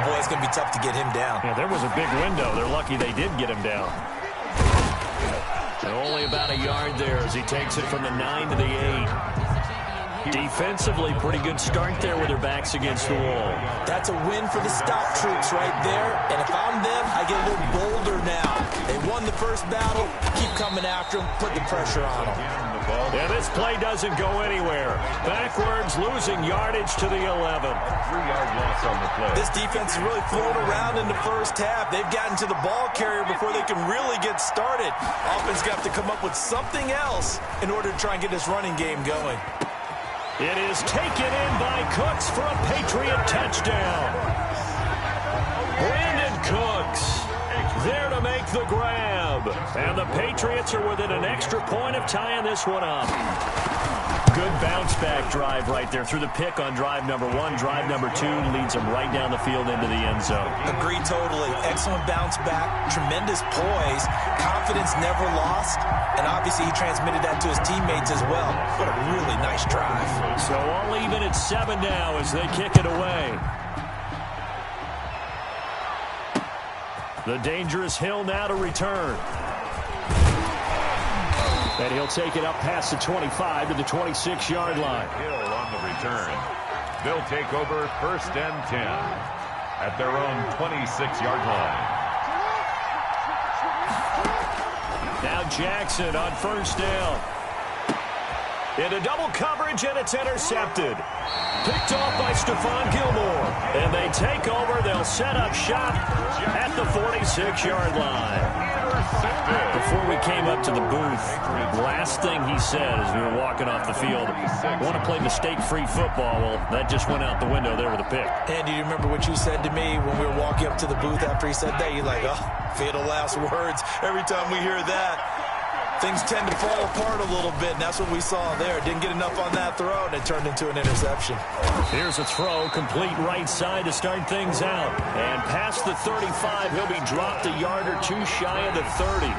boy, it's going to be tough to get him down. Yeah, there was a big window. They're lucky they did get him down. And only about a yard there as he takes it from the 9 to the 8. Defensively, pretty good start there with their backs against the wall. That's a win for the stop troops right there. And if I'm them, I get a little bolder now. They won the first battle. Keep coming after them. Put the pressure on them. Yeah, this play doesn't go anywhere. Backwards, losing yardage to the 11. 3-yard loss on the play. This defense is really thrown around in the first half. They've gotten to the ball carrier before they can really get started. Offense got to come up with something else in order to try and get this running game going. It is taken in by Cooks for a Patriot touchdown. Brandon Cooks there to make the grab. And the Patriots are within an extra point of tying this one up. Good bounce-back drive right there through the pick on drive number 1. Drive number 2 leads them right down the field into the end zone. Agree totally. Excellent bounce back. Tremendous poise. Confidence never lost. And obviously he transmitted that to his teammates as well. What a really nice drive. So all even at 7 now as they kick it away. The dangerous Hill now to return. And he'll take it up past the 25 to the 26-yard line. Hill on the return. They'll take over 1st and 10 at their own 26-yard line. Now Jackson on 1st down. Into double coverage, and it's intercepted. Picked off by Stephon Gilmore. And they take over. They'll set up shop at the 46-yard line. Before we came up to the booth, last thing he said as we were walking off the field, want to play mistake-free football. Well, that just went out the window there with a pick. And do you remember what you said to me when we were walking up to the booth after he said that? You're like, oh, fatal last words. Every time we hear that, things tend to fall apart a little bit, and that's what we saw there. Didn't get enough on that throw, and it turned into an interception. Here's a throw, complete right side to start things out. And past the 35, he'll be dropped a yard or two shy of the 30.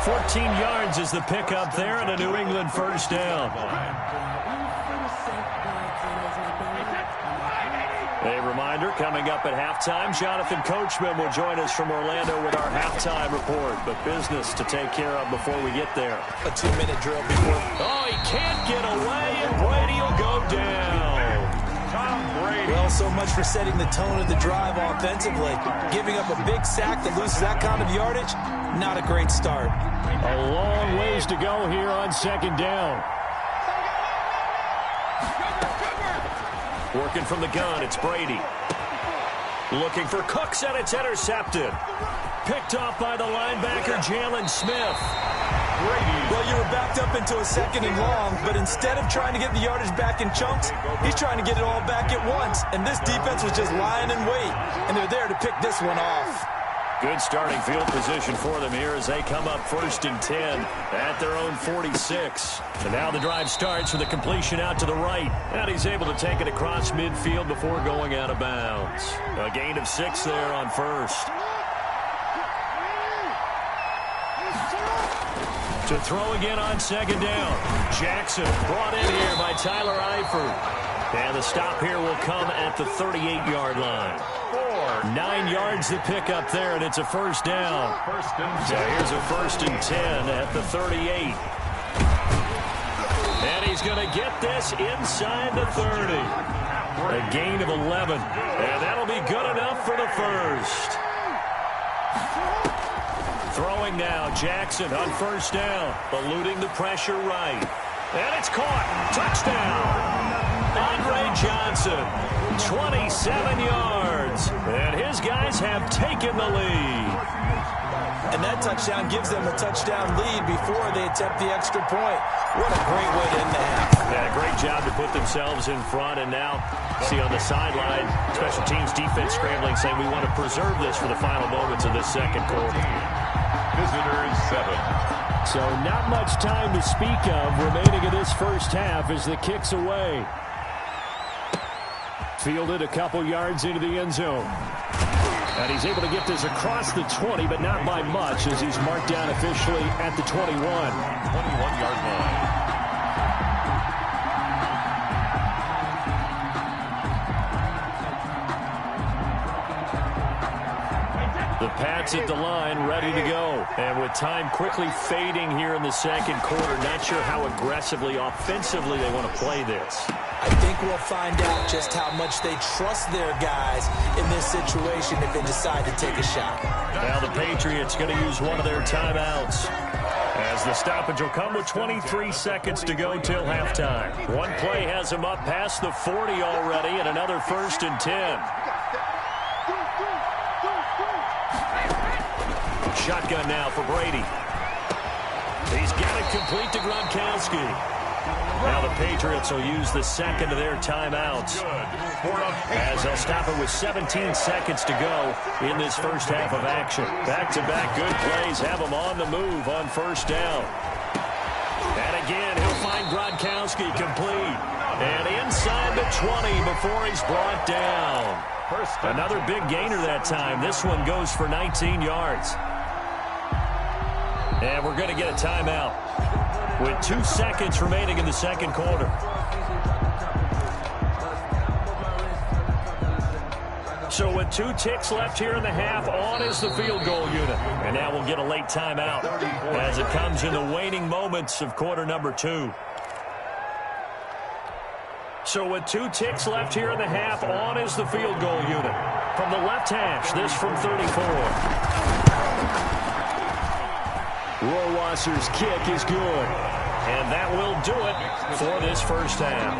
14 yards is the pickup there, and a New England 1st down. A reminder, coming up at halftime, Jonathan Coachman will join us from Orlando with our halftime report. But business to take care of before we get there. A 2-minute drill before. Oh, he can't get away, and Brady will go down. Tom Brady. Well, so much for setting the tone of the drive offensively. Giving up a big sack that loses that kind of yardage, not a great start. A long ways to go here on second down. Working from the gun, it's Brady. Looking for Cooks, and it's intercepted. Picked off by the linebacker, Jalen Smith. Well, you were backed up into a 2nd and long, but instead of trying to get the yardage back in chunks, he's trying to get it all back at once. And this defense was just lying in wait, and they're there to pick this one off. Good starting field position for them here as they come up 1st and 10 at their own 46. And now the drive starts with a completion out to the right. And he's able to take it across midfield before going out of bounds. A gain of 6 there on 1st. To throw again on 2nd down. Jackson brought in here by Tyler Eifert. And the stop here will come at the 38-yard line. 9 yards to pick up there, and it's a 1st down. So here's a 1st and 10 at the 38. And he's going to get this inside the 30. A gain of 11. And that'll be good enough for the 1st. Throwing now, Jackson on 1st down. Eluding the pressure right. And it's caught. Touchdown. Andre Johnson, 27 yards. And his guys have taken the lead. And that touchdown gives them a touchdown lead before they attempt the extra point. What a great way to end the half. Yeah, great job to put themselves in front. And now, see on the sideline, special teams defense scrambling, saying we want to preserve this for the final moments of this 2nd quarter. Visitors 7. So not much time to speak of remaining in this 1st half as the kick's away. Fielded a couple yards into the end zone. And he's able to get this across the 20, but not by much as he's marked down officially at the 21. 21-yard line. The Pats at the line, ready to go. And with time quickly fading here in the 2nd quarter, not sure how aggressively, offensively they want to play this. I think we'll find out just how much they trust their guys in this situation if they decide to take a shot. Now the Patriots going to use one of their timeouts, as the stoppage will come with 23 seconds to go till halftime. One play has them up past the 40 already, and another 1st and 10. Shotgun now for Brady. He's got it complete to Gronkowski. Now the Patriots will use the 2nd of their timeouts, as they'll stop it with 17 seconds to go in this 1st half of action. Back-to-back good plays have them on the move on 1st down. And again, he'll find Gronkowski complete. And inside the 20 before he's brought down. Another big gainer that time. This one goes for 19 yards. And we're going to get a timeout with 2 seconds remaining in the 2nd quarter. So with 2 ticks left here in the half, on is the field goal unit. And now we'll get a late timeout as it comes in the waning moments of quarter number 2. So with 2 ticks left here in the half, on is the field goal unit. From the left hash, this from 34. Rohrwasser's kick is good. And that will do it for this 1st half.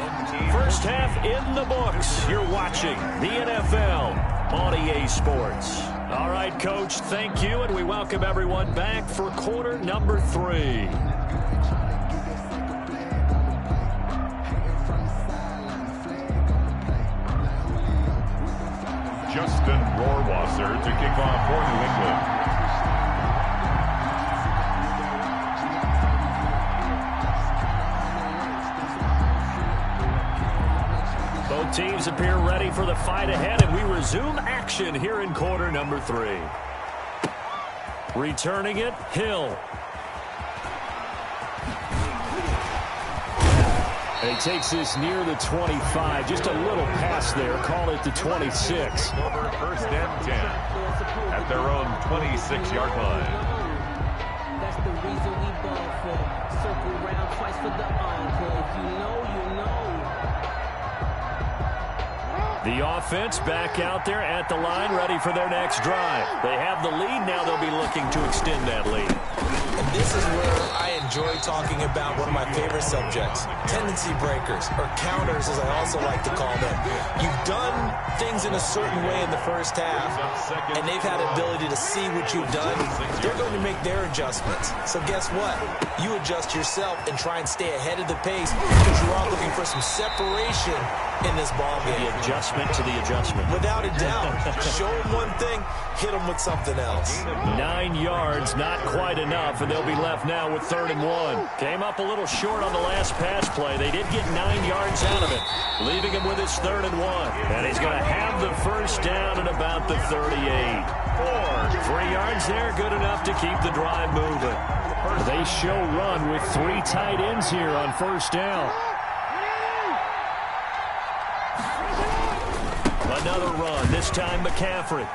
1st half in the books. You're watching the NFL on EA Sports. All right, Coach, thank you, and we welcome everyone back for quarter number 3. Justin Rohrwasser to kick off for New England. Both teams appear ready for the fight ahead, and we resume action here in quarter number 3. Returning it, Hill. And he takes this near the 25. Just a little pass there. Call it the 26. Over 1st and 10 at their own 26-yard line. That's the reason we ball for. Circle round twice for the encore. If you know, you know. The offense back out there at the line, ready for their next drive. They have the lead. Now they'll be looking to extend that lead. And this is where I enjoy talking about one of my favorite subjects, tendency breakers, or counters as I also like to call them. You've done things in a certain way in the first half, and they've had ability to see what you've done. They're going to make their adjustments. So guess what? You adjust yourself and try and stay ahead of the pace because you are looking for some separation in this ball game. The adjustment to the adjustment. Without a doubt. Show them one thing, hit them with something else. 9 yards, not quite enough, and they'll be left now with 3rd and 1. Came up a little short on the last pass play. They did get 9 yards out of it, leaving him with his 3rd and 1. And he's going to have the first down at about the 38. 3 yards there, good enough to keep the drive moving. They show run with 3 tight ends here on 1st down. Another run, this time McCaffrey.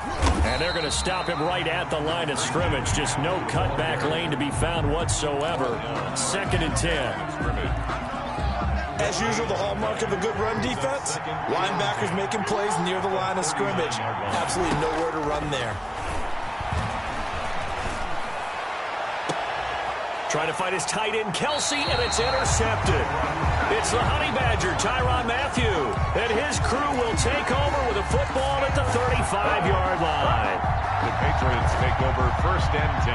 And they're going to stop him right at the line of scrimmage. Just no cutback lane to be found whatsoever. 2nd and 10. As usual, the hallmark of a good run defense, linebackers making plays near the line of scrimmage. Absolutely nowhere to run there. Trying to find his tight end, Kelsey, and it's intercepted. It's the Honey Badger, Tyrann Mathieu, and his crew will take over with a football at the 35-yard line. The Patriots take over 1st and 10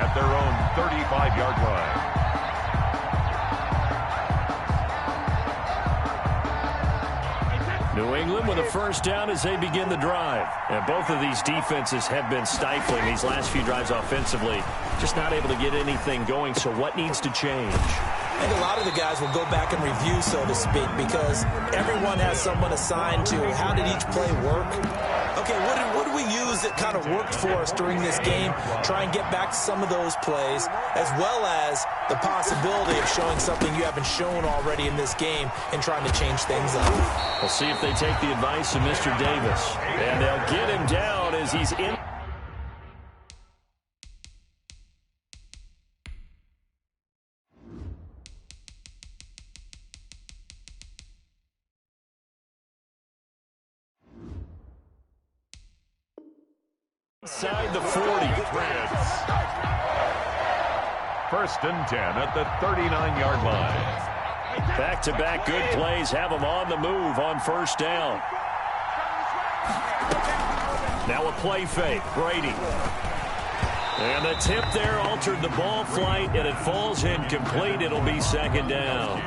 at their own 35-yard line. New England with a first down as they begin the drive. And both of these defenses have been stifling these last few drives offensively. Just not able to get anything going, so what needs to change? I think a lot of the guys will go back and review, so to speak, because everyone has someone assigned to how did each play work. Okay, what did we use that kind of worked for us during this game? Try and get back to some of those plays, as well as the possibility of showing something you haven't shown already in this game and trying to change things up. We'll see if they take the advice of Mr. Davis. And they'll get him down as he's in. Inside the 40. 1st and 10 at the 39-yard line. Back-to-back good plays have them on the move on 1st down. Now a play fake, Brady. And the tip there altered the ball flight, and it falls incomplete. It'll be 2nd down.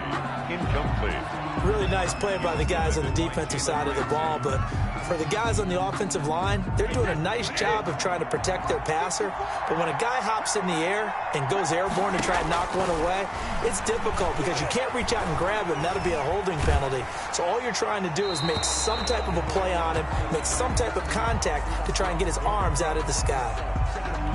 Incomplete. Really nice play by the guys on the defensive side of the ball, but for the guys on the offensive line, they're doing a nice job of trying to protect their passer. But when a guy hops in the air and goes airborne to try and knock one away, it's difficult because you can't reach out and grab him. That'll be a holding penalty. So all you're trying to do is make some type of a play on him, make some type of contact to try and get his arms out of the sky.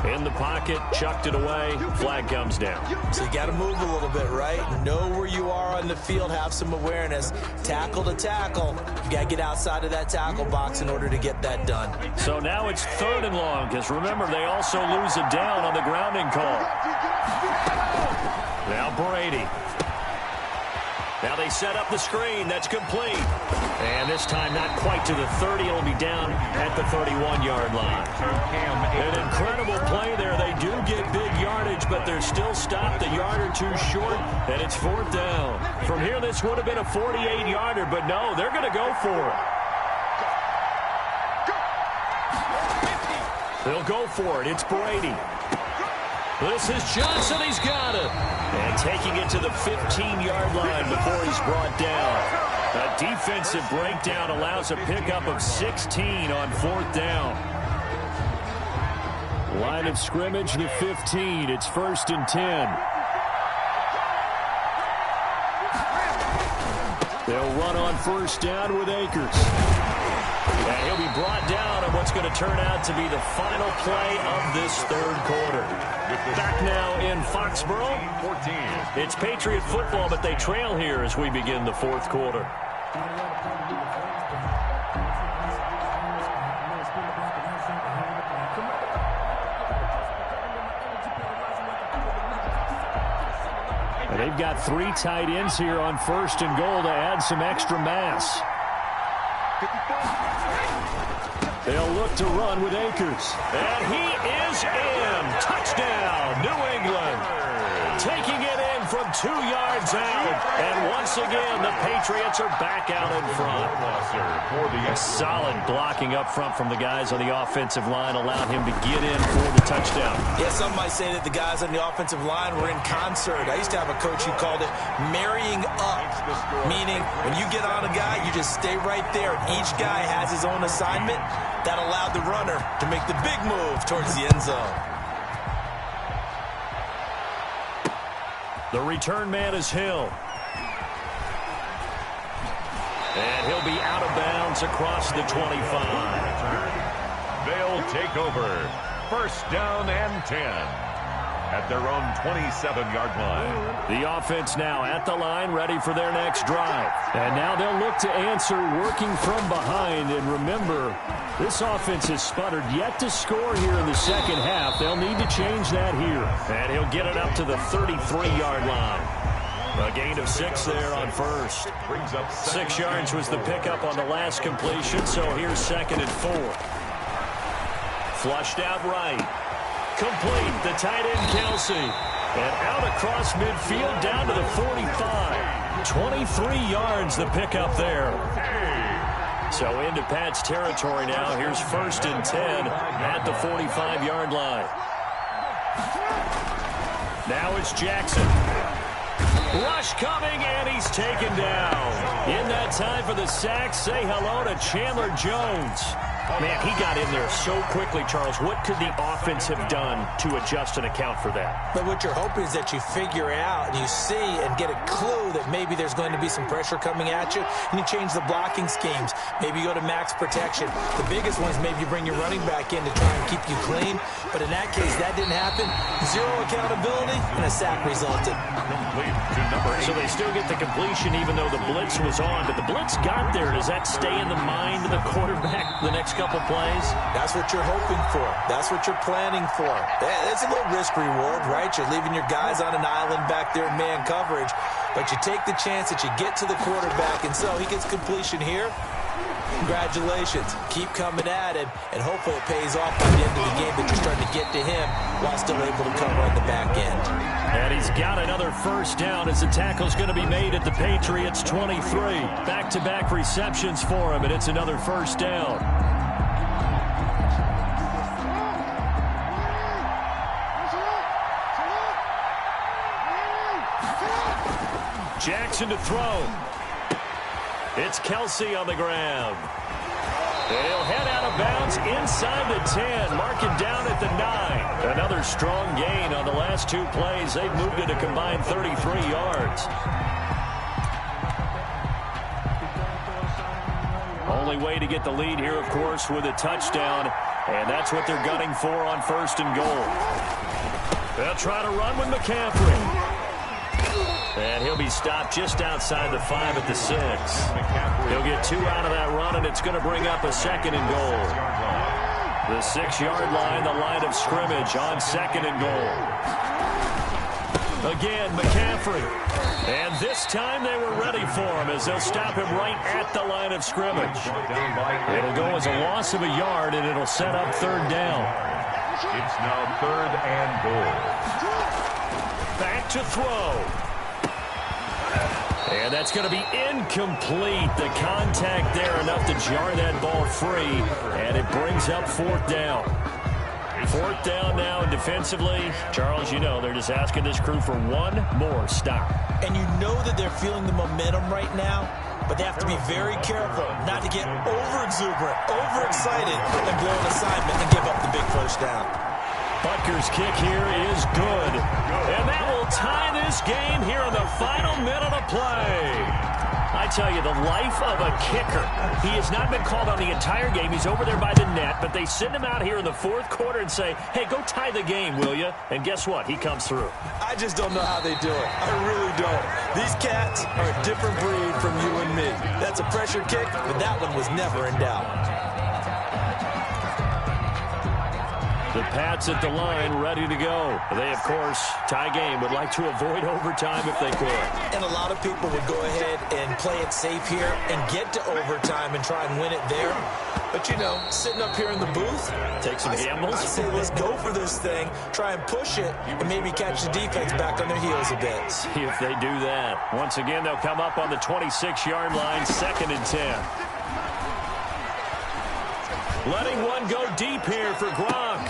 In the pocket, chucked it away, flag comes down. So you got to move a little bit, right? Know where you are on the field, have some awareness. Tackle to tackle. You got to get outside of that tackle box in order to get that done. So now it's 3rd and long, because remember, they also lose a down on the grounding call. Now Brady. Now they set up the screen. That's complete. And this time not quite to the 30. It'll be down at the 31-yard line. An incredible play there. They do get big yardage, but they're still stopped a yard or two short, and it's 4th down. From here, this would have been a 48-yarder, but no, they're going to go for it. They'll go for it. It's Brady. This is Johnson. He's got it. And taking it to the 15-yard line before he's brought down. A defensive breakdown allows a pickup of 16 on 4th down. Line of scrimmage, the 15. It's 1st and 10. They'll run on 1st down with Akers. And he'll be brought down on what's going to turn out to be the final play of this third quarter. Back now in Foxborough. 14. It's Patriot football, but they trail here as we begin the fourth quarter. And they've got 3 tight ends here on first and goal to add some extra mass. They'll look to run with Akers. And he is in. Touchdown, New England. Taking it in from 2 yards out. And once again, the Patriots are back out in front. A solid blocking up front from the guys on the offensive line allowed him to get in for the touchdown. Yeah, some might say that the guys on the offensive line were in concert. I used to have a coach who called it marrying up, meaning when you get on a guy, you just stay right there. Each guy has his own assignment. That allowed the runner to make the big move towards the end zone. The return man is Hill. And he'll be out of bounds across the 25. They'll take over. First down and 10 at their own 27-yard line. The offense now at the line, ready for their next drive. And now they'll look to answer working from behind. And remember, this offense has sputtered yet to score here in the second half. They'll need to change that here. And he'll get it up to the 33-yard line. A gain of 6 there on first. 6 yards was the pickup on the last completion, so here's 2nd and 4. Flushed out right. Complete, the tight end, Kelsey. And out across midfield down to the 45. 23 yards the pickup there. So into Pat's territory now. Here's 1st and 10 at the 45-yard line. Now it's Jackson. Rush coming, and he's taken down. In that time for the sack, say hello to Chandler Jones. Man, he got in there so quickly, Charles. What could the offense have done to adjust and account for that? But what you're hoping is that you figure out and you see and get a clue that maybe there's going to be some pressure coming at you, and you change the blocking schemes. Maybe you go to max protection. The biggest one is maybe you bring your running back in to try and keep you clean. But in that case, that didn't happen. 0 accountability, and a sack resulted. So they still get the completion even though the blitz was on. But the blitz got there. Does that stay in the mind of the quarterback the next couple plays? That's what you're hoping for. That's what you're planning for. It's a little risk-reward, right? You're leaving your guys on an island back there in man coverage, but you take the chance that you get to the quarterback, and so he gets completion here. Congratulations. Keep coming at him, and hopefully it pays off by the end of the game that you're starting to get to him while still able to cover on the back end. And he's got another first down as the tackle's going to be made at the Patriots' 23. Back-to-back receptions for him, and it's another first down. Jackson to throw. It's Kelsey on the ground. And he'll head out of bounds inside the 10. Mark it down at the 9. Another strong gain on the last 2 plays. They've moved it a combined 33 yards. Only way to get the lead here, of course, with a touchdown. And that's what they're gunning for on 1st and goal. They'll try to run with McCaffrey. And he'll be stopped just outside the 5 at the 6. He'll get 2 out of that run, and it's going to bring up a 2nd and goal. The 6-yard line, the line of scrimmage on 2nd and goal. Again, McCaffrey. And this time they were ready for him as they'll stop him right at the line of scrimmage. It'll go as a loss of a yard, and it'll set up 3rd down. It's now 3rd and goal. Back to throw. And that's going to be incomplete. The contact there enough to jar that ball free. And it brings up 4th down. 4th down now, and defensively, Charles, you know, they're just asking this crew for one more stop. And you know that they're feeling the momentum right now, but they have to be very careful not to get over-exuberant, overexcited, and blow an assignment and give up the big first down. Butker's kick here is good. And that will tie this game here in the final minute of play. I tell you, the life of a kicker. He has not been called on the entire game. He's over there by the net, but they send him out here in the fourth quarter and say, hey, go tie the game, will you? And guess what? He comes through. I just don't know how they do it. I really don't. These cats are a different breed from you and me. That's a pressure kick, but that one was never in doubt. The Pats at the line, ready to go. They, of course, tie game, would like to avoid overtime if they could. And a lot of people would go ahead and play it safe here and get to overtime and try and win it there. But, you know, sitting up here in the booth, take some gambles. I say let's go for this thing, try and push it, and maybe catch the defense back on their heels a bit. See if they do that. Once again, they'll come up on the 26-yard line, 2nd and 10. Letting one go deep here for Gronk.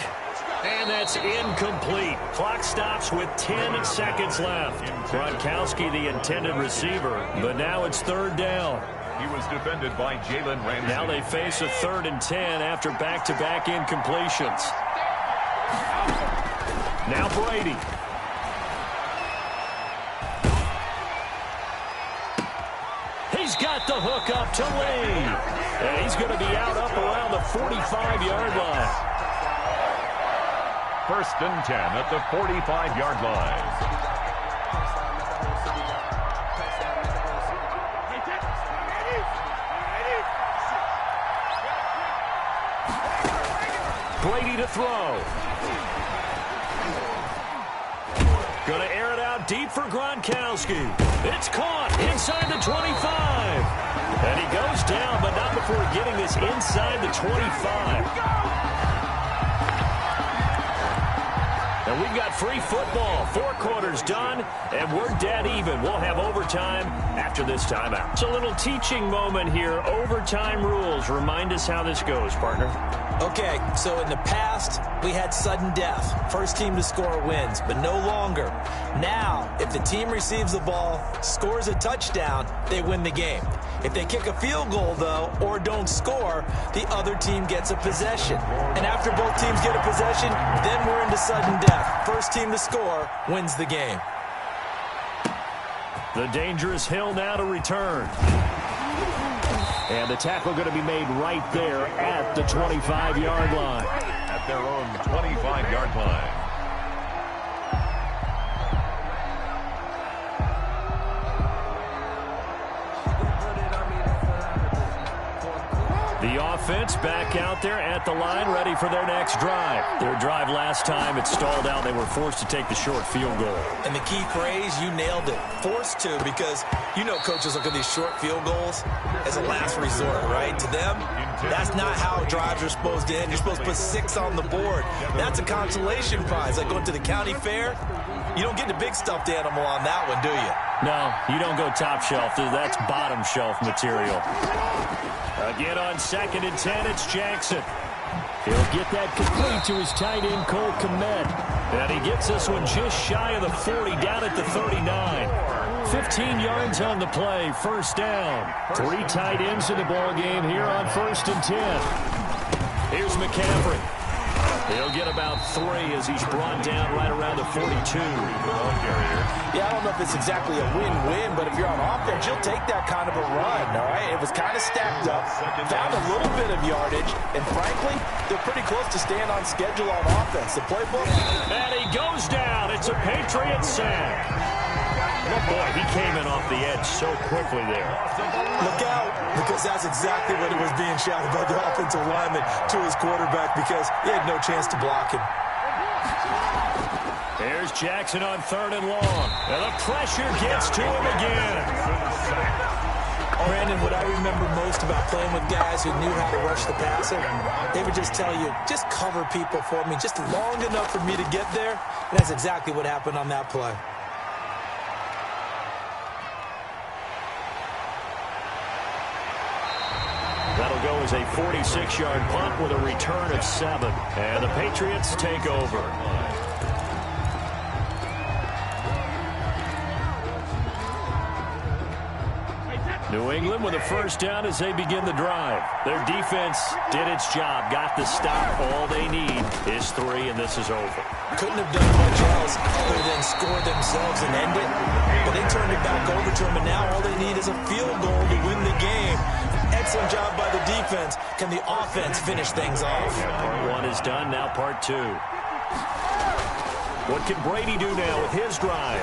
And that's incomplete. Clock stops with 10 seconds left. Gronkowski, the intended receiver, but now it's 3rd down. He was defended by Jalen Ramsey. Now they face a 3rd and 10 after back-to-back incompletions. Now Brady. He's got the hook up to Lee. And he's going to be out up around the 45-yard line. 1st and 10 at the 45-yard line. Brady to throw. Going to air it out deep for Gronkowski. It's caught inside the 25. And he goes down, but not before getting this inside the 25. And we've got free football. 4 quarters done, and we're dead even. We'll have overtime after this timeout. It's a little teaching moment here. Overtime rules. Remind us how this goes, partner. Okay, so in the past, we had sudden death. First team to score wins, but no longer. Now, if the team receives the ball, scores a touchdown, they win the game. If they kick a field goal, though, or don't score, the other team gets a possession. And after both teams get a possession, then we're into sudden death. First team to score wins the game. The dangerous Hill now to return. And the tackle going to be made right there at the 25-yard line. At their own 25-yard line. The offense back out there at the line, ready for their next drive. Their drive last time, it stalled out. They were forced to take the short field goal. And the key phrase, you nailed it. Forced to, because you know coaches look at these short field goals as a last resort, right? To them, that's not how drives are supposed to end. You're supposed to put 6 on the board. That's a consolation prize. Like going to the county fair, you don't get the big stuffed animal on that one, do you? No, you don't go top shelf. That's bottom shelf material. Again on 2nd and 10, it's Jackson. He'll get that complete to his tight end, Cole Kmet. And he gets this one just shy of the 40, down at the 39. 15 yards on the play, 1st down. 3 tight ends in the ball game here on 1st and 10. Here's McCaffrey. He'll get about 3 as he's brought down right around the 42. Yeah, I don't know if it's exactly a win-win, but if you're on offense, you'll take that kind of a run, all right? It was kind of stacked up, found a little bit of yardage, and frankly, they're pretty close to staying on schedule on offense. The playbook. And he goes down. It's a Patriot sack. Oh, boy, he came in off the edge so quickly there. Look out, because that's exactly what it was being shouted by the offensive lineman to his quarterback, because he had no chance to block him. There's Jackson on 3rd and long. And the pressure gets to him again. Brandon, what I remember most about playing with guys who knew how to rush the passer, they would just tell you, just cover people for me, just long enough for me to get there. And that's exactly what happened on that play. That'll go as a 46-yard punt with a return of 7. And the Patriots take over. New England with a first down as they begin the drive. Their defense did its job, got the stop. All they need is 3, and this is over. Couldn't have done much else other than score themselves and end it. But they turned it back over to them, and now all they need is a field goal to win the game. Excellent job by the defense. Can the offense finish things off? Part 1 is done, now part 2. What can Brady do now with his drive?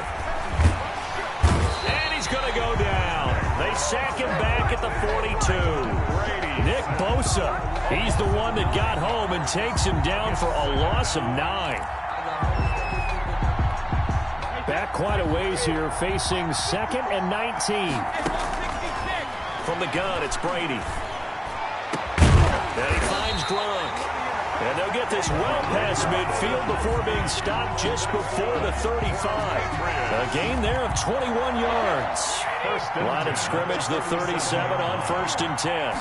And he's going to go down. They sack him back at the 42. Nick Bosa, he's the one that got home and takes him down for a loss of 9. Back quite a ways here, facing 2nd and 19. From the gun, it's Brady. And he finds Gronk. And they'll get this well past midfield before being stopped just before the 35. A gain there of 21 yards. Line of scrimmage, the 37 on 1st and 10.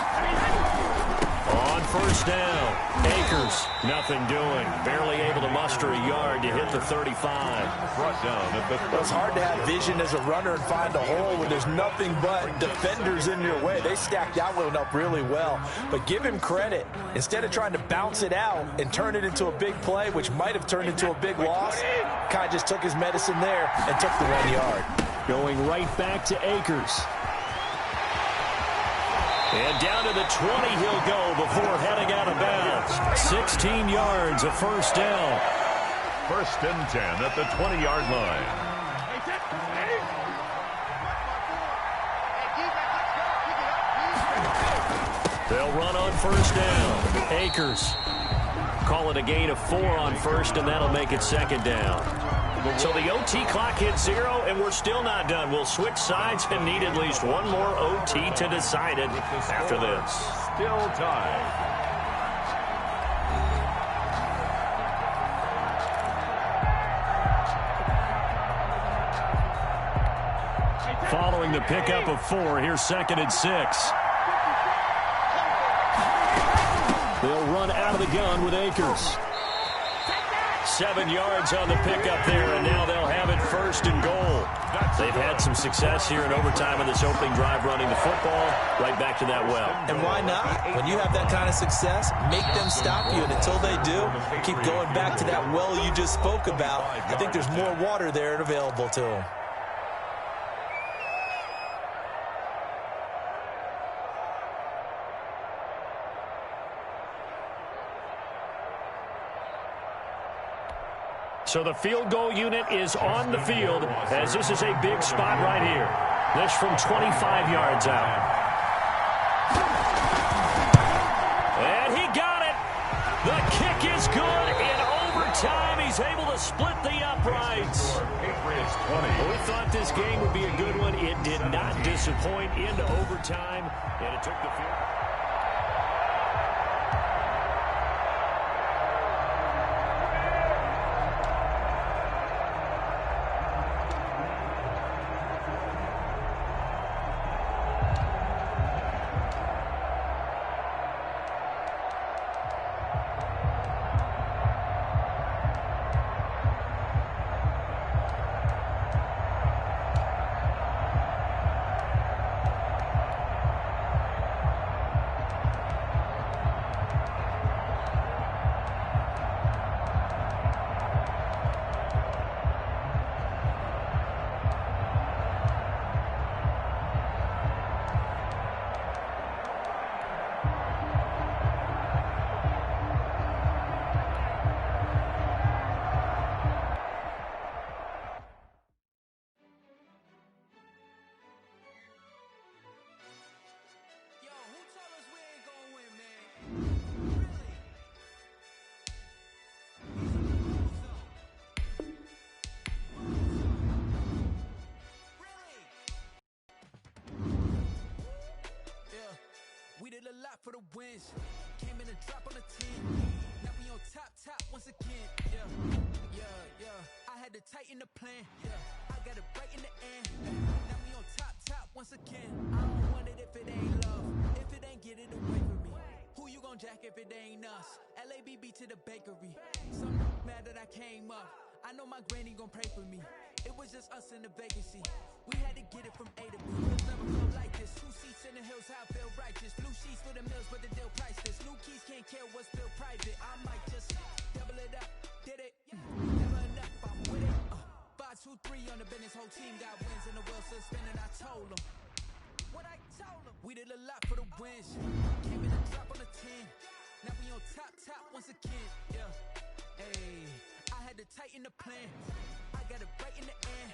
On first down, Akers, nothing doing. Barely able to muster a yard to hit the 35. Brought down at the It's hard to have vision as a runner and find a hole when there's nothing but defenders in your way. They stacked that one up really well. But give him credit. Instead of trying to bounce it out and turn it into a big play, which might have turned into a big loss, Kai just took his medicine there and took the 1 yard. Going right back to Akers. And down to the 20 he'll go before heading out of bounds. 16 yards, a first down. 1st and 10 at the 20-yard line. They'll run on first down. Akers. Call it a gain of 4 on first, and that'll make it 2nd down. So the OT clock hits 0, and we're still not done. We'll switch sides and need at least one more OT to decide it after this. Still tied. Following the pickup of 4, here's 2nd and 6. They'll run out of the gun with Akers. 7 yards on the pickup there, and now they'll have it 1st and goal. They've had some success here in overtime in this opening drive running the football. Right back to that well. And why not? When you have that kind of success, make them stop you. And until they do, keep going back to that well you just spoke about. I think there's more water there and available to them. So the field goal unit is on the field as this is a big spot right here. This from 25 yards out. And he got it. The kick is good in overtime. He's able to split the uprights. Well, we thought this game would be a good one. It did not disappoint into overtime, and it took the field. For the wins, came in and drop on the 10. Now we on top once again. Yeah. I had to tighten the plan. I got it right in the end. Now we on top once again. I don't want it if it ain't love. If it ain't, get it away from me. Who you gon' jack if it ain't us? LABB to the bakery. Some mad that I came up. I know my granny gon' pray for me. It was just us in the vacancy. We had to get it from A to B. Hills never felt like this. 2 seats in the hills, how I feel righteous. Blue sheets for the mills, but the deal priceless. New keys can't care what's still private. I might just double it up. Did it? Never enough, I'm with it. 5-2-3 on the business. Whole team got wins and the wheel still spinning. I told them. What I told them. We did a lot for the wins. Came in a drop on the 10. Now we on top once again. Yeah. Hey, I had to tighten the plan. I got it right in the end.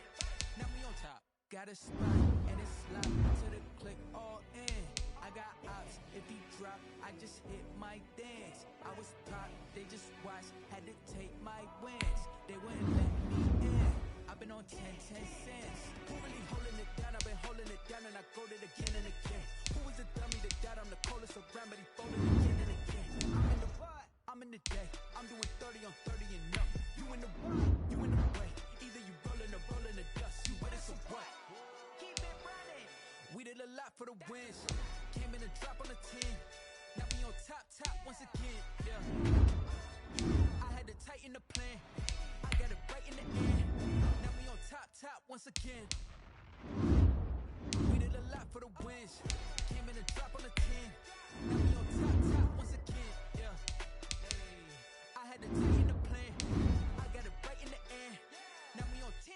Now we on top. Got a spot and it's locked to the click all in. I got ops. If he drop, I just hit my dance. I was top, they just watched. Had to take my wins. They wouldn't let me in. I've been on 10 cents. Who really holding it down? I've been holding it down and I go it again and again. Who was the dummy that died? I'm the coldest around, but he folded again and again. I'm in the what? I'm in the day. I'm doing 30 on 30 and up. You in the what? You in the way. Either you rolling or rolling the dust. You with us or what? Keep it running. We did a lot for the wins. Came in a drop on the 10. Now we on top once again. Yeah. I had to tighten the plan. I got it right in the end. Now we on top once again. We did a lot for the wins. Came in a drop on the 10. Now we on top once again. Yeah. Hey. I had to tighten the plan. I got it right in the end. Now we on 10.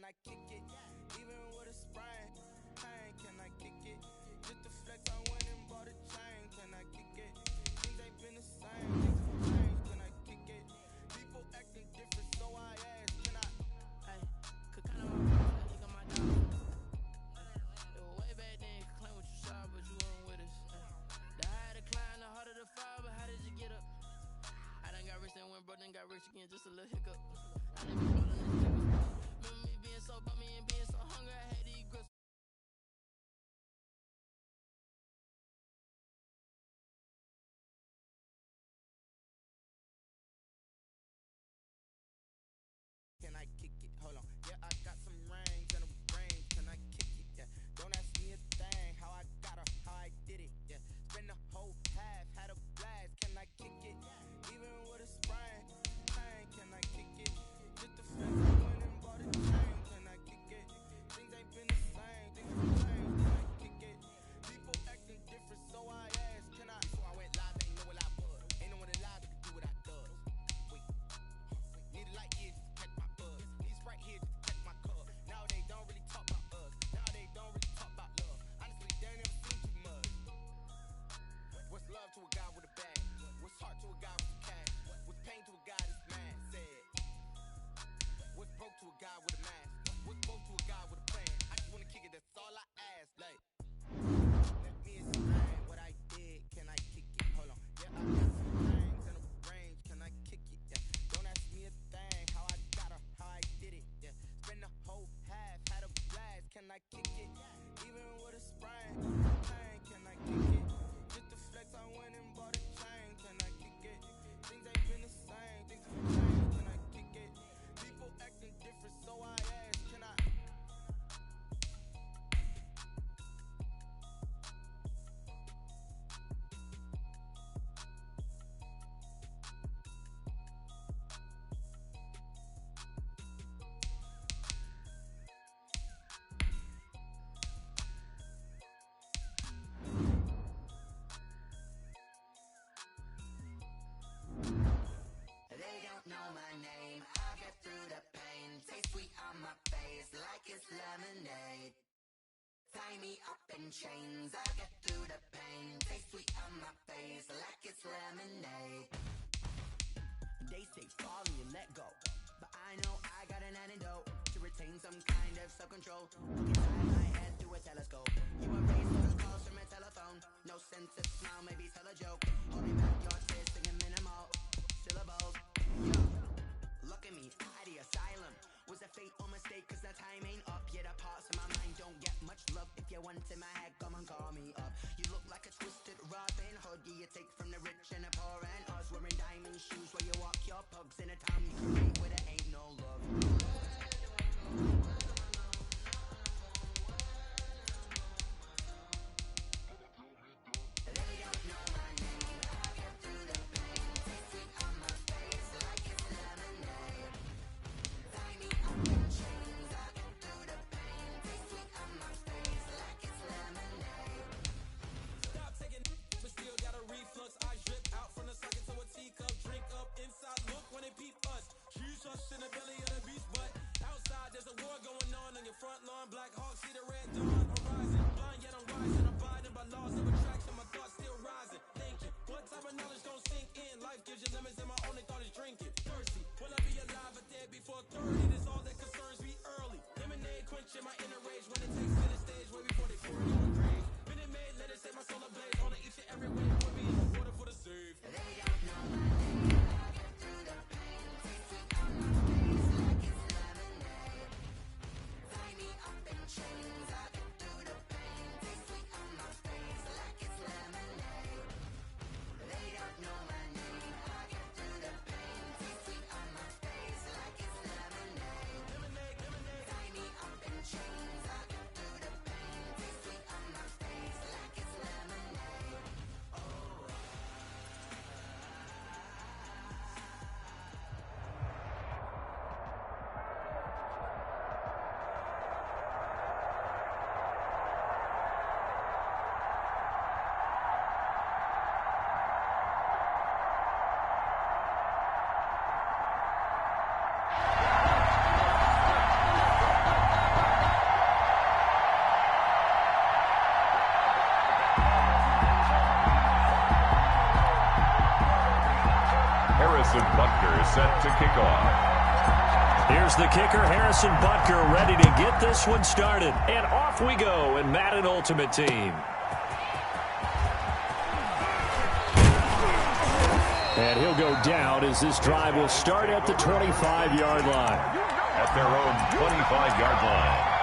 I kick it? Even with a sprain, pain, can I kick it? Just to flex, I went and bought a chain, can I kick it? Things ain't been the same, things have changed, can I kick it? People acting different, so I asked, can I? Hey, could kind of my got my dog. Way back then, could claim what you saw, but you weren't with us. The higher the climb, the harder the fall, but how did you get up? I done got rich, then went broke, then got rich again, just a little hiccup. I done been ballin' in the Remember me being so bummy and being so hungry, I had in chains. I get through the pain. Taste sweet on my face like it's lemonade. They say fall and you let go, but I know I got an antidote to retain some kind of self-control. Look inside my head through a telescope. You erase those calls from a telephone. No sense of smile, maybe tell a joke. Holding back your tears, singing minimal syllables. Yo, look at me, out the asylum. Was a fate or mistake, cause the time ain't up. Yet the parts of my mind don't get much love. If you want in my head, come and call me up. You look like a twisted Robin Hood. Yeah, you take from the rich and the poor and us. Wearing diamond shoes where you walk your pugs in a town you create where there ain't no love. In the belly of the beast, but outside there's a war going on your front lawn. Black Hawk, see the red dawn horizon. Blind yet I'm wise and abiding by laws of attraction. My thoughts still rising. Thinking, what type of knowledge gon' sink in? Life gives you limits and my only thought is drinking. Thirsty, will I be alive or dead before 30? This all that concerns me early. Lemonade quenching my inner rage when it takes center stage way before they pour it on the grave. Minute Maid, let it set my soul ablaze. On each and every way for me in the water for the save. They don't know my name. I get through the pain. Taste sweet on my face like it's lemonade. Tie me up in chains. I get through the pain. Taste sweet on my face like it's lemonade. They don't know my name. I get through the pain. Taste sweet on my face like it's lemonade. Tie me up in chains. I get through the pain. Taste sweet on my face like it's lemonade. Harrison Butker is set to kick off. Here's the kicker, Harrison Butker, ready to get this one started. And off we go in Madden Ultimate Team. And he'll go down as this drive will start at the 25-yard line. At their own 25-yard line.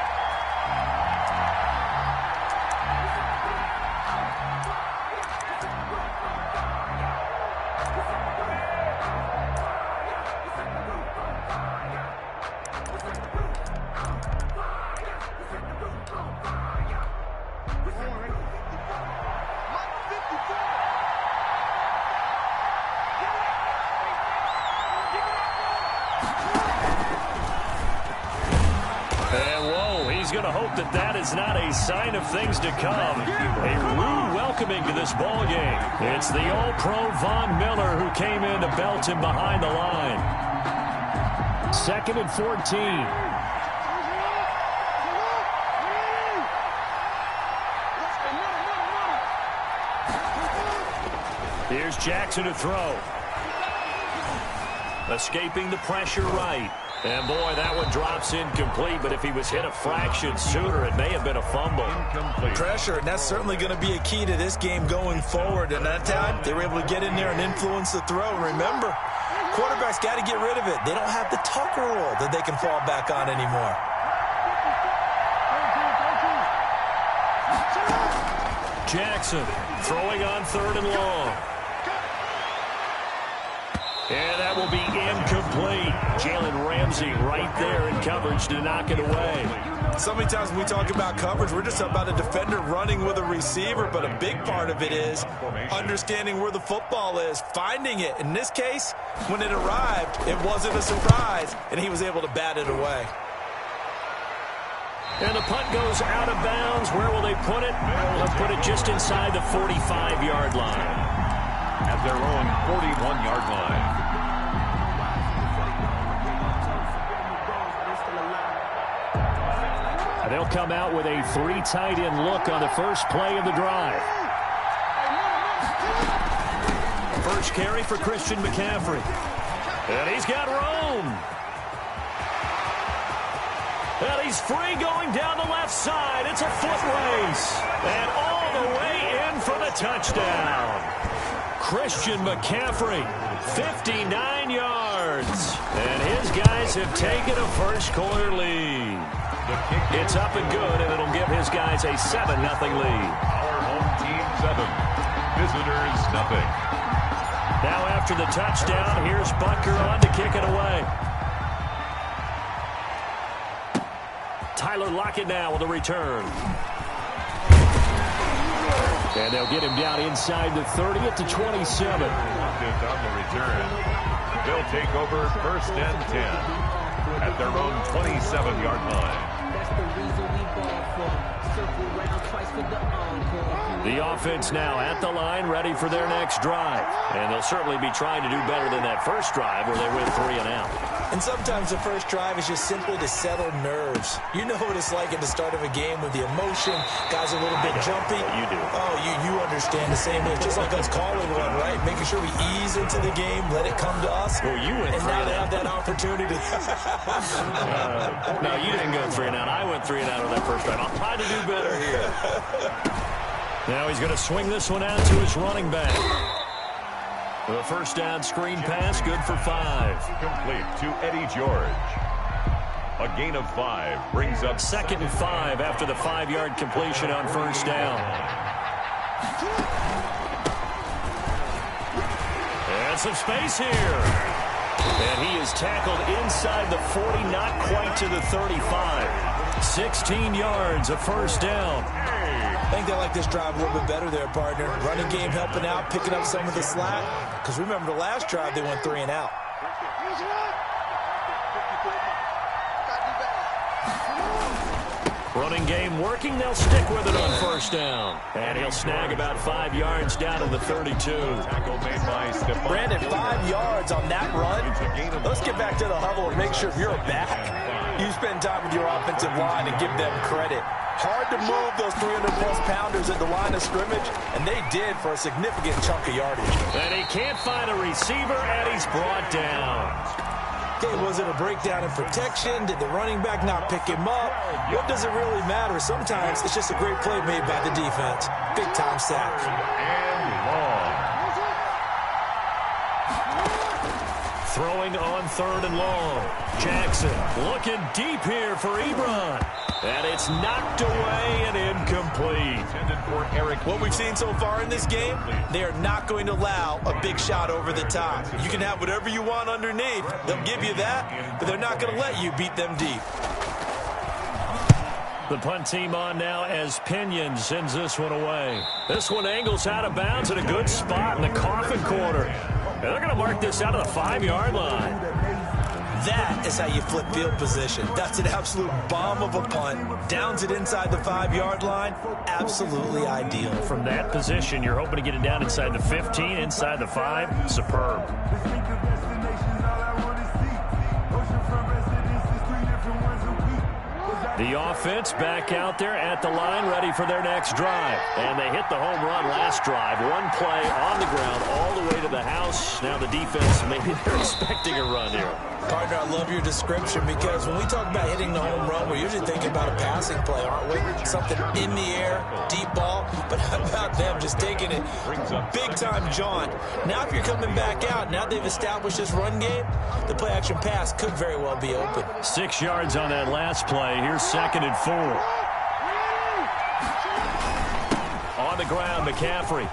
That is not a sign of things to come. A rude welcoming to this ball game. It's the All-Pro Von Miller who came in to belt him behind the line. 2nd and 14. Here's Jackson to throw. Escaping the pressure right. And, boy, that one drops incomplete, but if he was hit a fraction sooner, it may have been a fumble. Incomplete. Pressure, and that's certainly going to be a key to this game going forward. And that time, they were able to get in there and influence the throw. Remember, quarterbacks got to get rid of it. They don't have the Tucker rule that they can fall back on anymore. Jackson throwing on 3rd and long. And that will be incomplete. Jalen Ramsey right there in coverage to knock it away. So many times when we talk about coverage, we're just about a defender running with a receiver, but a big part of it is understanding where the football is, finding it. In this case, when it arrived, it wasn't a surprise, and he was able to bat it away. And the punt goes out of bounds. Where will they put it? They'll put it just inside the 45-yard line. At their own 41-yard line. they'll come out with a 3 tight end look on the first play of the drive. First carry for Christian McCaffrey. And he's got room. And he's free going down the left side. It's a foot race. And all the way in for the touchdown. Christian McCaffrey, 59 yards. And his guys have taken a first-quarter lead. It's up and good, and it'll give his guys a 7-0 lead. Our home team 7, visitors nothing. Now after the touchdown, here's Butker on to kick it away. Tyler Lockett now with a return. And they'll get him down inside the 30 at the 27. Lockett on the return. They'll take over first and 10 at their own 27-yard line. That's the reason we ball for. Circle round twice for the encore. The offense now at the line, ready for their next drive. And they'll certainly be trying to do better than that first drive where they went 3 and out. And sometimes the first drive is just simply to settle nerves. You know what it's like at the start of a game with the emotion. Guys are a little bit jumpy. You do. Oh, you understand the same way. It's just like us calling one, right? Making sure we ease into the game, let it come to us. Well, you went 3 and now they have that opportunity. No, you didn't go 3 and out. I went 3 and out on that first drive. I'll try to do better here. Now he's going to swing this one out to his running back. The first down screen pass, good for 5. Complete to Eddie George. A gain of 5 brings up 2nd and 5 after the 5-yard completion on first down. And some space here. And he is tackled inside the 40, not quite to the 35. 16 yards, a first down. I think they like this drive a little bit better there, partner. Running game helping out, picking up some of the slack. Because remember the last drive, they went 3 and out. Running game working. They'll stick with it on first down. And he'll snag about 5 yards down to the 32. tackle made by Stephon. Brandon, 5 yards on that run. Let's get back to the huddle and make sure you're back. You spend time with your offensive line and give them credit. Hard to move those 300-plus pounders at the line of scrimmage, and they did for a significant chunk of yardage. And he can't find a receiver, and he's brought down. Okay, was it a breakdown in protection? Did the running back not pick him up? What does it really matter? Sometimes it's just a great play made by the defense. Big-time sack. And long. Throwing on 3rd and long. Jackson looking deep here for Ebron. And it's knocked away and incomplete. Intended for Eric. What we've seen so far in this game, they are not going to allow a big shot over the top. You can have whatever you want underneath. They'll give you that, but they're not going to let you beat them deep. The punt team on now as Pinion sends this one away. This one angles out of bounds at a good spot in the coffin corner. And they're going to mark this out of the 5-yard line. That is how you flip field position. That's an absolute bomb of a punt. Downs it inside the 5-yard line. Absolutely ideal. From that position, you're hoping to get it down inside the 15, inside the 5. Superb. The offense back out there at the line, ready for their next drive. And they hit the home run last drive. One play on the ground all the way to the house. Now the defense, maybe they're expecting a run here. Partner, I love your description because when we talk about hitting the home run, we're usually thinking about a passing play, aren't we? Something in the air, deep ball. But how about them just taking it big-time jaunt? Now if you're coming back out, now they've established this run game, the play-action pass could very well be open. 6 yards on that last play. Here's 2nd and 4. On the ground, McCaffrey.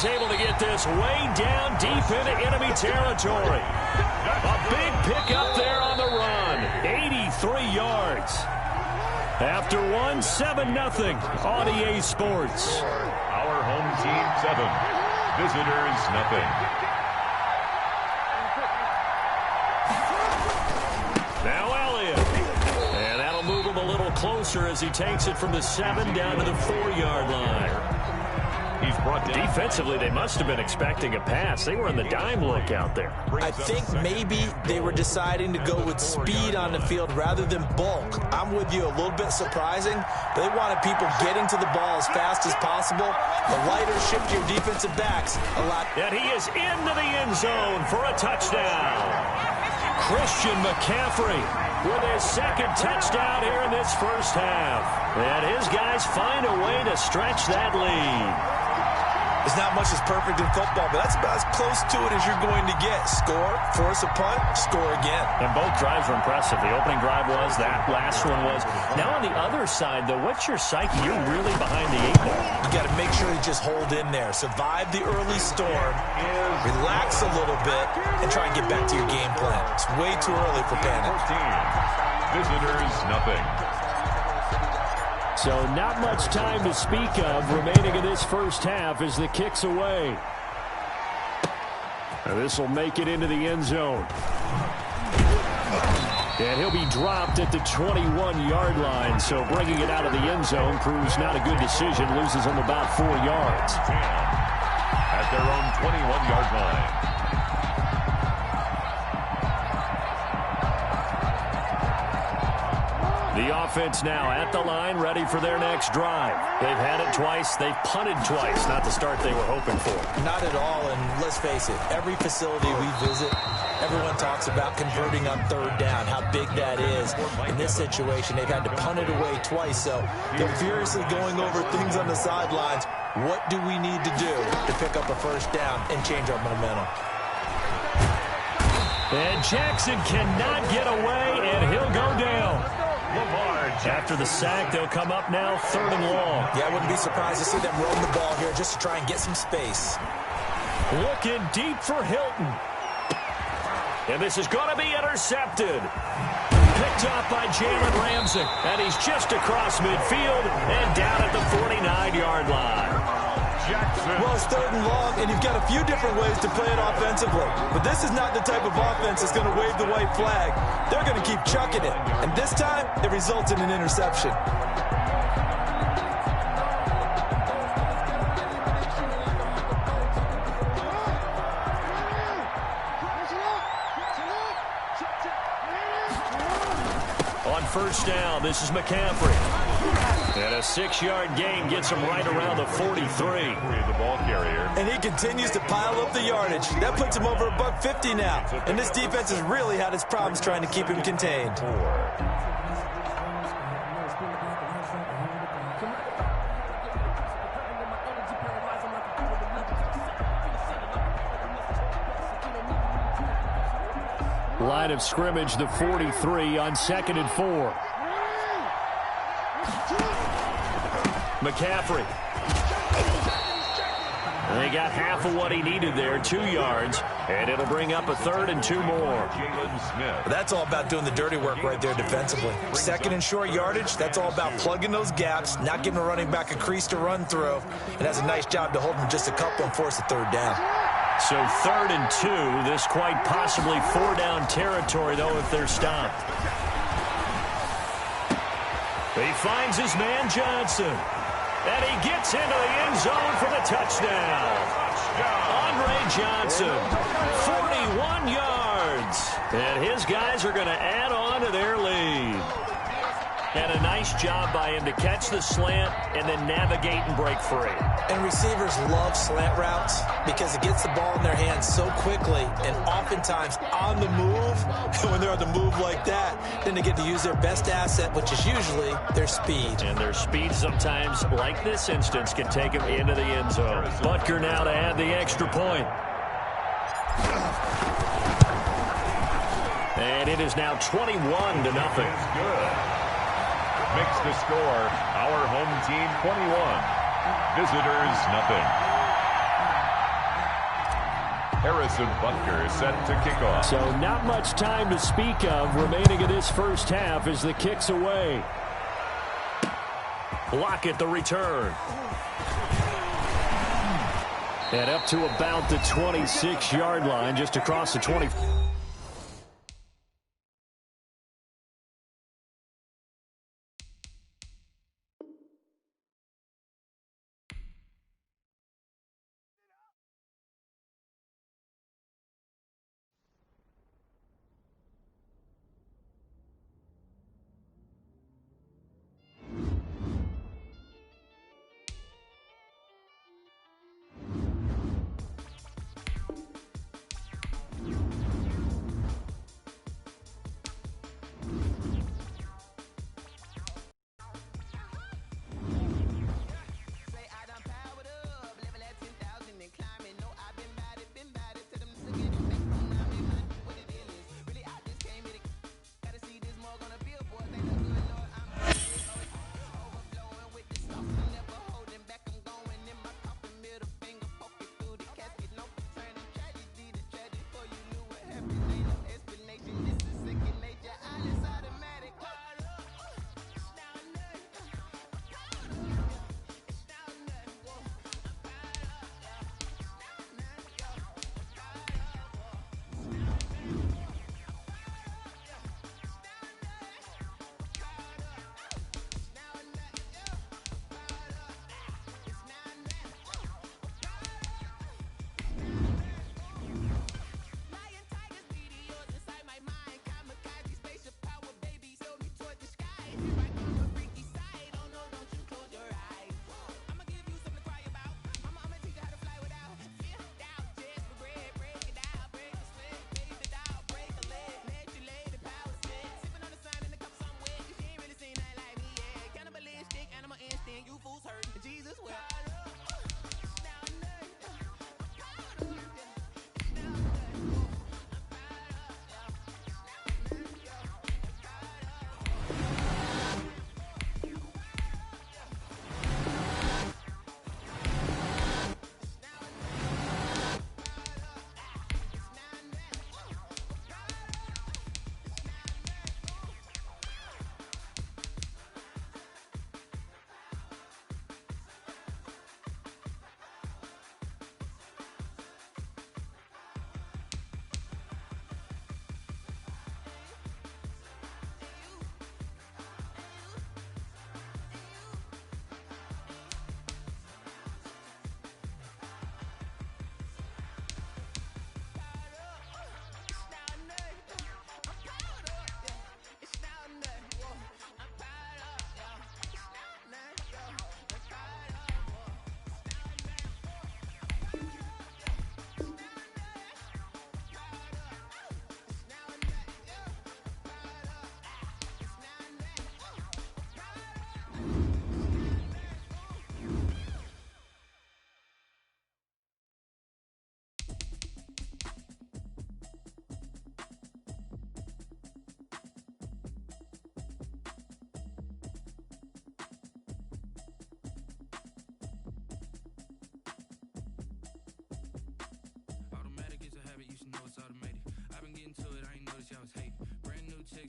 Able to get this way down deep into enemy territory. A big pickup there on the run. 83 yards. After 1, 7-0 on EA Sports. Our home team 7, visitors nothing. Now Elliott. And that'll move him a little closer as he takes it from the 7 down to the 4-yard line. He's brought down. Defensively, they must have been expecting a pass. They were in the dime look out there. I think maybe they were deciding to go with speed on the field rather than bulk. I'm with you, a little bit surprising. They wanted people getting to the ball as fast as possible. The lighter shift your defensive backs a lot. And he is into the end zone for a touchdown. Christian McCaffrey with his second touchdown here in this first half. And his guys find a way to stretch that lead. There's not much that's perfect in football, but that's about as close to it as you're going to get. Score, force a punt, score again. And both drives were impressive. The opening drive was, that last one was. Now on the other side, though, what's your psyche? You're really behind the 8-ball. You got to make sure you just hold in there. Survive the early storm, relax a little bit, and try and get back to your game plan. It's way too early for panic. Visitors, nothing. So not much time to speak of remaining in this first half as the kick's away. And this will make it into the end zone. And he'll be dropped at the 21-yard line. So bringing it out of the end zone proves not a good decision. Loses him about 4 yards. At their own 21-yard line. The offense now at the line, ready for their next drive. They've had it twice. They've punted twice. Not the start they were hoping for. Not at all, and let's face it, every facility we visit, everyone talks about converting on third down, how big that is. In this situation, they've had to punt it away twice, so they're furiously going over things on the sidelines. What do we need to do to pick up a first down and change our momentum? And Jackson cannot get away, and he'll go down. After the sack, they'll come up now, 3rd and long. Yeah, I wouldn't be surprised to see them roam the ball here just to try and get some space. Looking deep for Hilton. And this is going to be intercepted. Picked off by Jalen Ramsey. And he's just across midfield and down at the 49-yard line. Jackson. Well, it's 3rd and long, and you've got a few different ways to play it offensively. But this is not the type of offense that's going to wave the white flag. They're going to keep chucking it. And this time, it results in an interception. On first down, this is McCaffrey. And a 6-yard gain gets him right around the 43. The ball carrier. And he continues to pile up the yardage. That puts him over $150 now. And this defense has really had its problems trying to keep him contained. Line of scrimmage, the 43 on 2nd and 4. McCaffrey. And they got half of what he needed there, 2 yards, and it'll bring up a 3rd and 2 more. Jalen Smith. That's all about doing the dirty work right there defensively. 2nd and short yardage, that's all about plugging those gaps, not giving a running back a crease to run through. It has a nice job to hold him just a couple and force a 3rd down. So 3rd and 2, this quite possibly 4-down territory, though, if they're stopped. He finds his man Johnson. And he gets into the end zone for the touchdown. Andre Johnson, 41 yards. And his guys are going to add on to their lead. And a nice job by him to catch the slant and then navigate and break free. And receivers love slant routes because it gets the ball in their hands so quickly and oftentimes on the move. And when they're on the move like that, then they get to use their best asset, which is usually their speed. And their speed sometimes, like this instance, can take them into the end zone. Butker now to add the extra point. And it is now 21-0. Good. Makes the score our home team 21. Visitors nothing. Harrison Butker set to kick off. So not much time to speak of remaining in this first half as the kick's away. Lockett the return. And up to about the 26-yard line, just across the 20.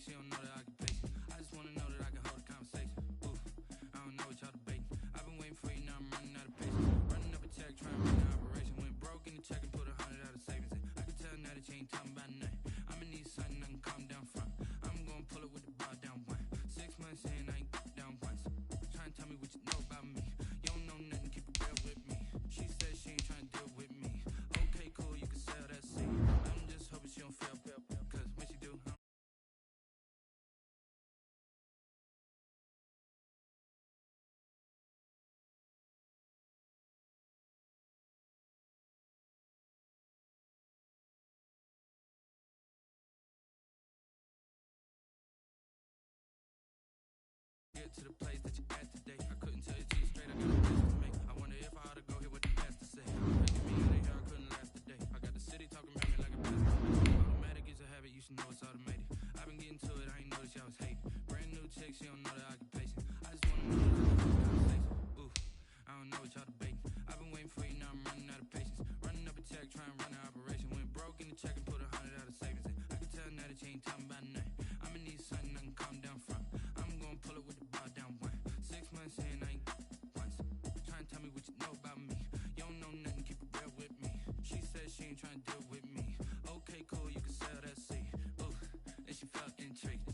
she don't know that I can pace it. I just wanna know that I can hold a conversation. Oof, I don't know what y'all debating. I've been waiting for you, now I'm running out of patience. Running up a check, trying to run an operation. Went broke in the check and put 100 out of savings in. I can tell now that you ain't talking about nothing. I'ma need something I can calm down from. I'm gonna pull it with the bar down one. 6 months in, I ain't down once. Trying to tell me what you know about me. You don't know nothing, keep it real with me. She said she ain't trying to deal with me. Okay, cool, you can sell that seed. I'm just hoping she don't fail, cause when she do, get to the place that you at today. I couldn't tell you too straight, I got a business to make. I wonder if I ought to go hear what the pastor say. Making me out of here, I couldn't last a day. I got the city talking about me like a business. Automatic is a habit, you should know it's automated. I've been getting to it, I ain't noticed y'all was hating. Brand new chick, she don't know that I can pace it. I just wanna know that I can hold a conversation. Oof, I don't know what y'all debating. I've been waiting for you, now I'm running out of patience. Running up a check, trying to run an operation. Went broke in the check and put 100 out of savings in. I can tell now that you ain't talking about nothing. I'ma need something I can calm down from. I'm gonna pull it with the bar down one. 6 months in, I ain't once. Trying to tell me what you know about me. You don't know nothing, keep it real with me. She said she ain't trying to deal with me. Okay, cool, you can sell that seed. Ooh, and she felt intrigued.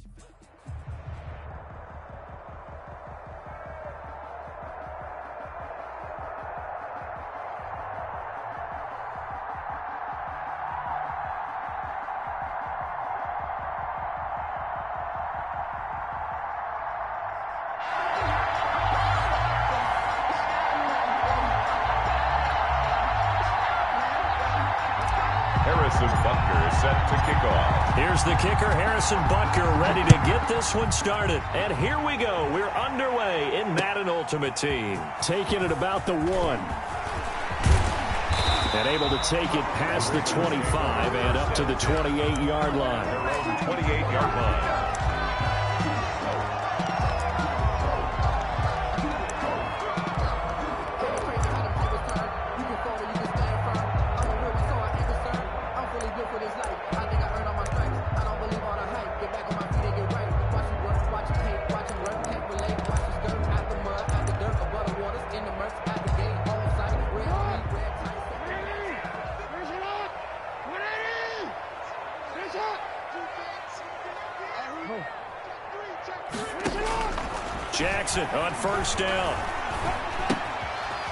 Harrison Butker is set to kick off. Here's the kicker, Harrison Butker, ready to get this one started. And here we go. We're underway in Madden Ultimate Team. Taking it about the 1. And able to take it past the 25 and up to the 28-yard line. 28-yard line. Jackson on first down.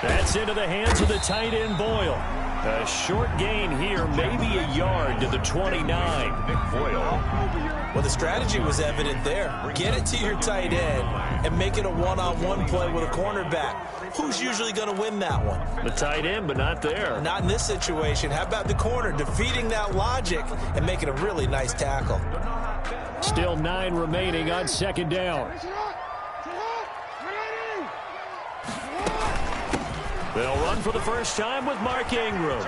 That's into the hands of the tight end, Boyle. A short gain here, maybe a yard to the 29. Nick Boyle. Well, the strategy was evident there. Get it to your tight end and make it a one-on-one play with a cornerback. Who's usually going to win that one? The tight end, but not there. Not in this situation. How about the corner defeating that logic and making a really nice tackle? Still 9 remaining on second down. They'll run for the first time with Mark Ingram.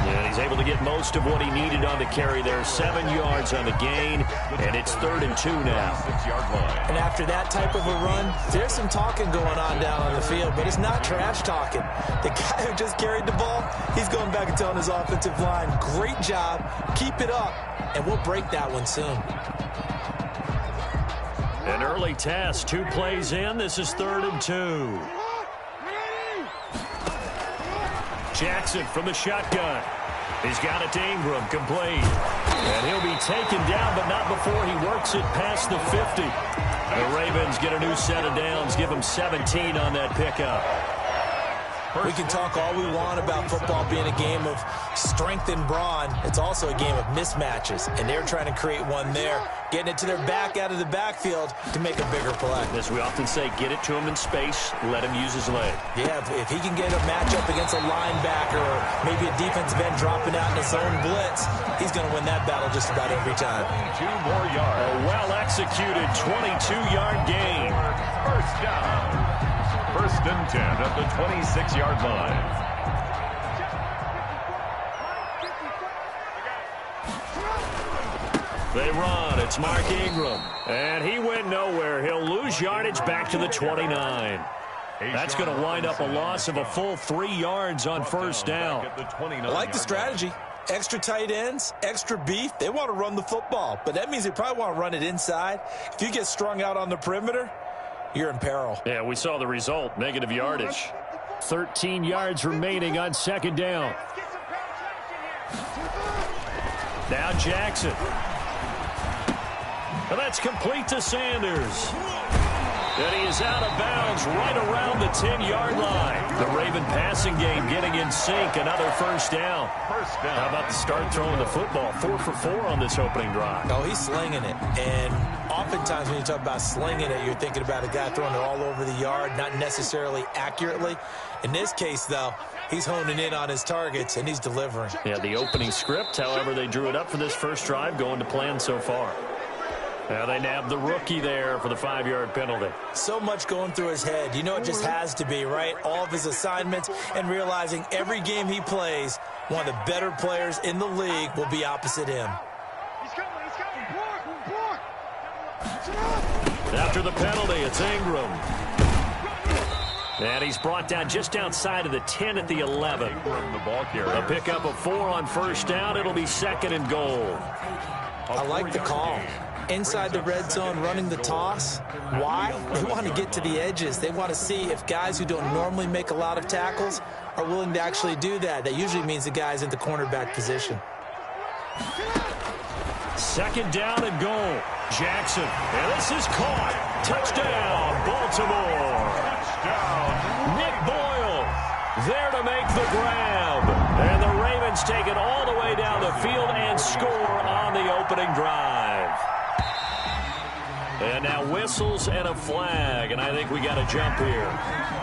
And he's able to get most of what he needed on the carry there. 7 yards on the gain, and it's 3rd and 2 now. 6-yard line. And after that type of a run, there's some talking going on down on the field, but it's not trash talking. The guy who just carried the ball, he's going back and telling his offensive line, great job, keep it up, and we'll break that one soon. An early test, 2 plays in. This is 3rd and 2. Jackson from the shotgun. He's got it to Ingram, complete. And he'll be taken down, but not before he works it past the 50. The Ravens get a new set of downs, give them 17 on that pickup. We can talk all we want about football being a game of strength and brawn. It's also a game of mismatches, and they're trying to create one there, getting it to their back out of the backfield to make a bigger play. As we often say, get it to him in space, let him use his leg. Yeah, if he can get a matchup against a linebacker or maybe a defensive end dropping out in a zone blitz, he's going to win that battle just about every time. 2 more yards. A well-executed 22-yard gain. First down. 1st and 10 at the 26-yard line. They run. It's Mark Ingram. And he went nowhere. He'll lose yardage back to the 29. That's going to wind up a loss of a full 3 yards on first down. I like the strategy. Extra tight ends, extra beef, they want to run the football. But that means they probably want to run it inside. If you get strung out on the perimeter, you're in peril. Yeah, we saw the result, negative yardage. 13 yards remaining on second down. Now Jackson. And that's complete to Sanders. And he is out of bounds right around the 10-yard line. The Raven passing game getting in sync. Another first down. How about the start throwing the football? 4 for 4 on this opening drive. Oh, he's slinging it. And oftentimes when you talk about slinging it, you're thinking about a guy throwing it all over the yard, not necessarily accurately. In this case, though, he's honing in on his targets, and he's delivering. Yeah, the opening script, however, they drew it up for this first drive, going to plan so far. Now they nabbed the rookie there for the 5-yard penalty. So much going through his head. You know it just has to be, right? All of his assignments and realizing every game he plays, one of the better players in the league will be opposite him. He's coming. Block. After the penalty, it's Ingram. And he's brought down just outside of the 10 at the 11. The ball carrier. A pickup of 4 on first down. It'll be second and goal. I like the call. Inside the red zone, running the toss. Why? They want to get to the edges. They want to see if guys who don't normally make a lot of tackles are willing to actually do that. That usually means the guy's in the cornerback position. Second down and goal. Jackson. And this is caught. Touchdown, Baltimore. Touchdown. Nick Boyle there to make the grab. And the Ravens take it all the way down the field and score on the opening drive. And now whistles and a flag, and I think we got a jump here.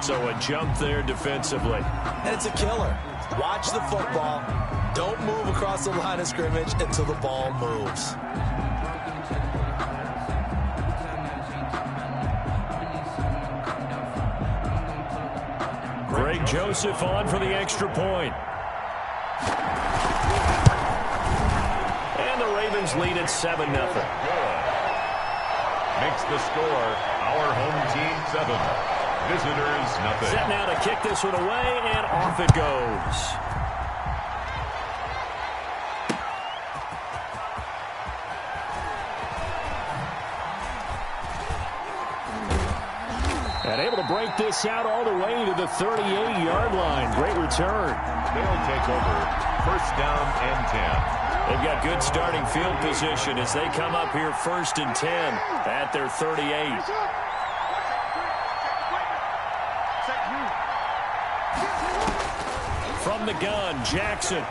So a jump there defensively. And it's a killer. Watch the football. Don't move across the line of scrimmage until the ball moves. Greg Joseph on for the extra point. And the Ravens lead at 7-0. Makes the score our home team 7, visitors nothing. Set now to kick this one away, and off it goes. And able to break this out all the way to the 38-yard line. Great return. They'll take over. First down and 10. They've got good starting field position as they come up here first and 10 at their 38. From the gun, Jackson.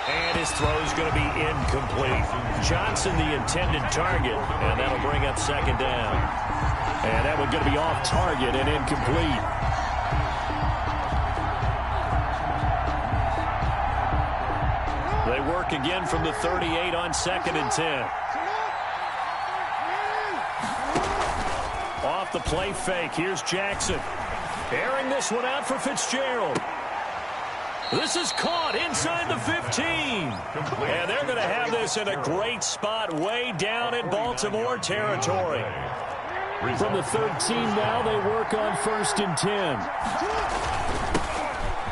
And his throw's going to be incomplete. Johnson the intended target, and that'll bring up second down. And that one's going to be off target and incomplete. They work again from the 38 on second and 10. Off the play fake, here's Jackson. Airing this one out for Fitzgerald. This is caught inside the 15. And they're going to have this in a great spot way down in Baltimore territory. From the 13 now, they work on first and 10.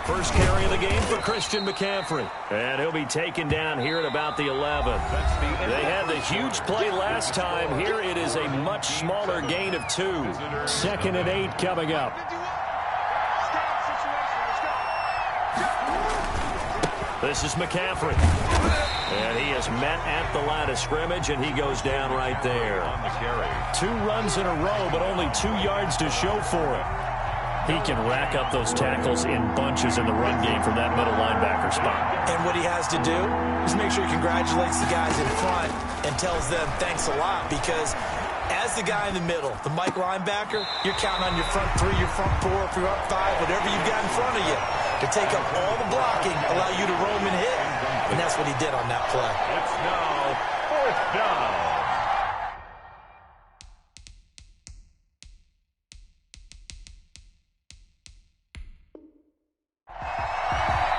First carry of the game for Christian McCaffrey. And he'll be taken down here at about the 11. They had the huge play last time. Here it is a much smaller gain of 2. Second and 8 coming up. This is McCaffrey. And he is met at the line of scrimmage, and he goes down right there. 2 runs in a row, but only 2 yards to show for it. He can rack up those tackles in bunches in the run game from that middle linebacker spot. And what he has to do is make sure he congratulates the guys in front and tells them thanks a lot, because as the guy in the middle, the Mike linebacker, you're counting on your front 3, your front 4, your front 5, whatever you've got in front of you to take up all the blocking, allow you to roam and hit. And that's what he did on that play. It's now fourth down.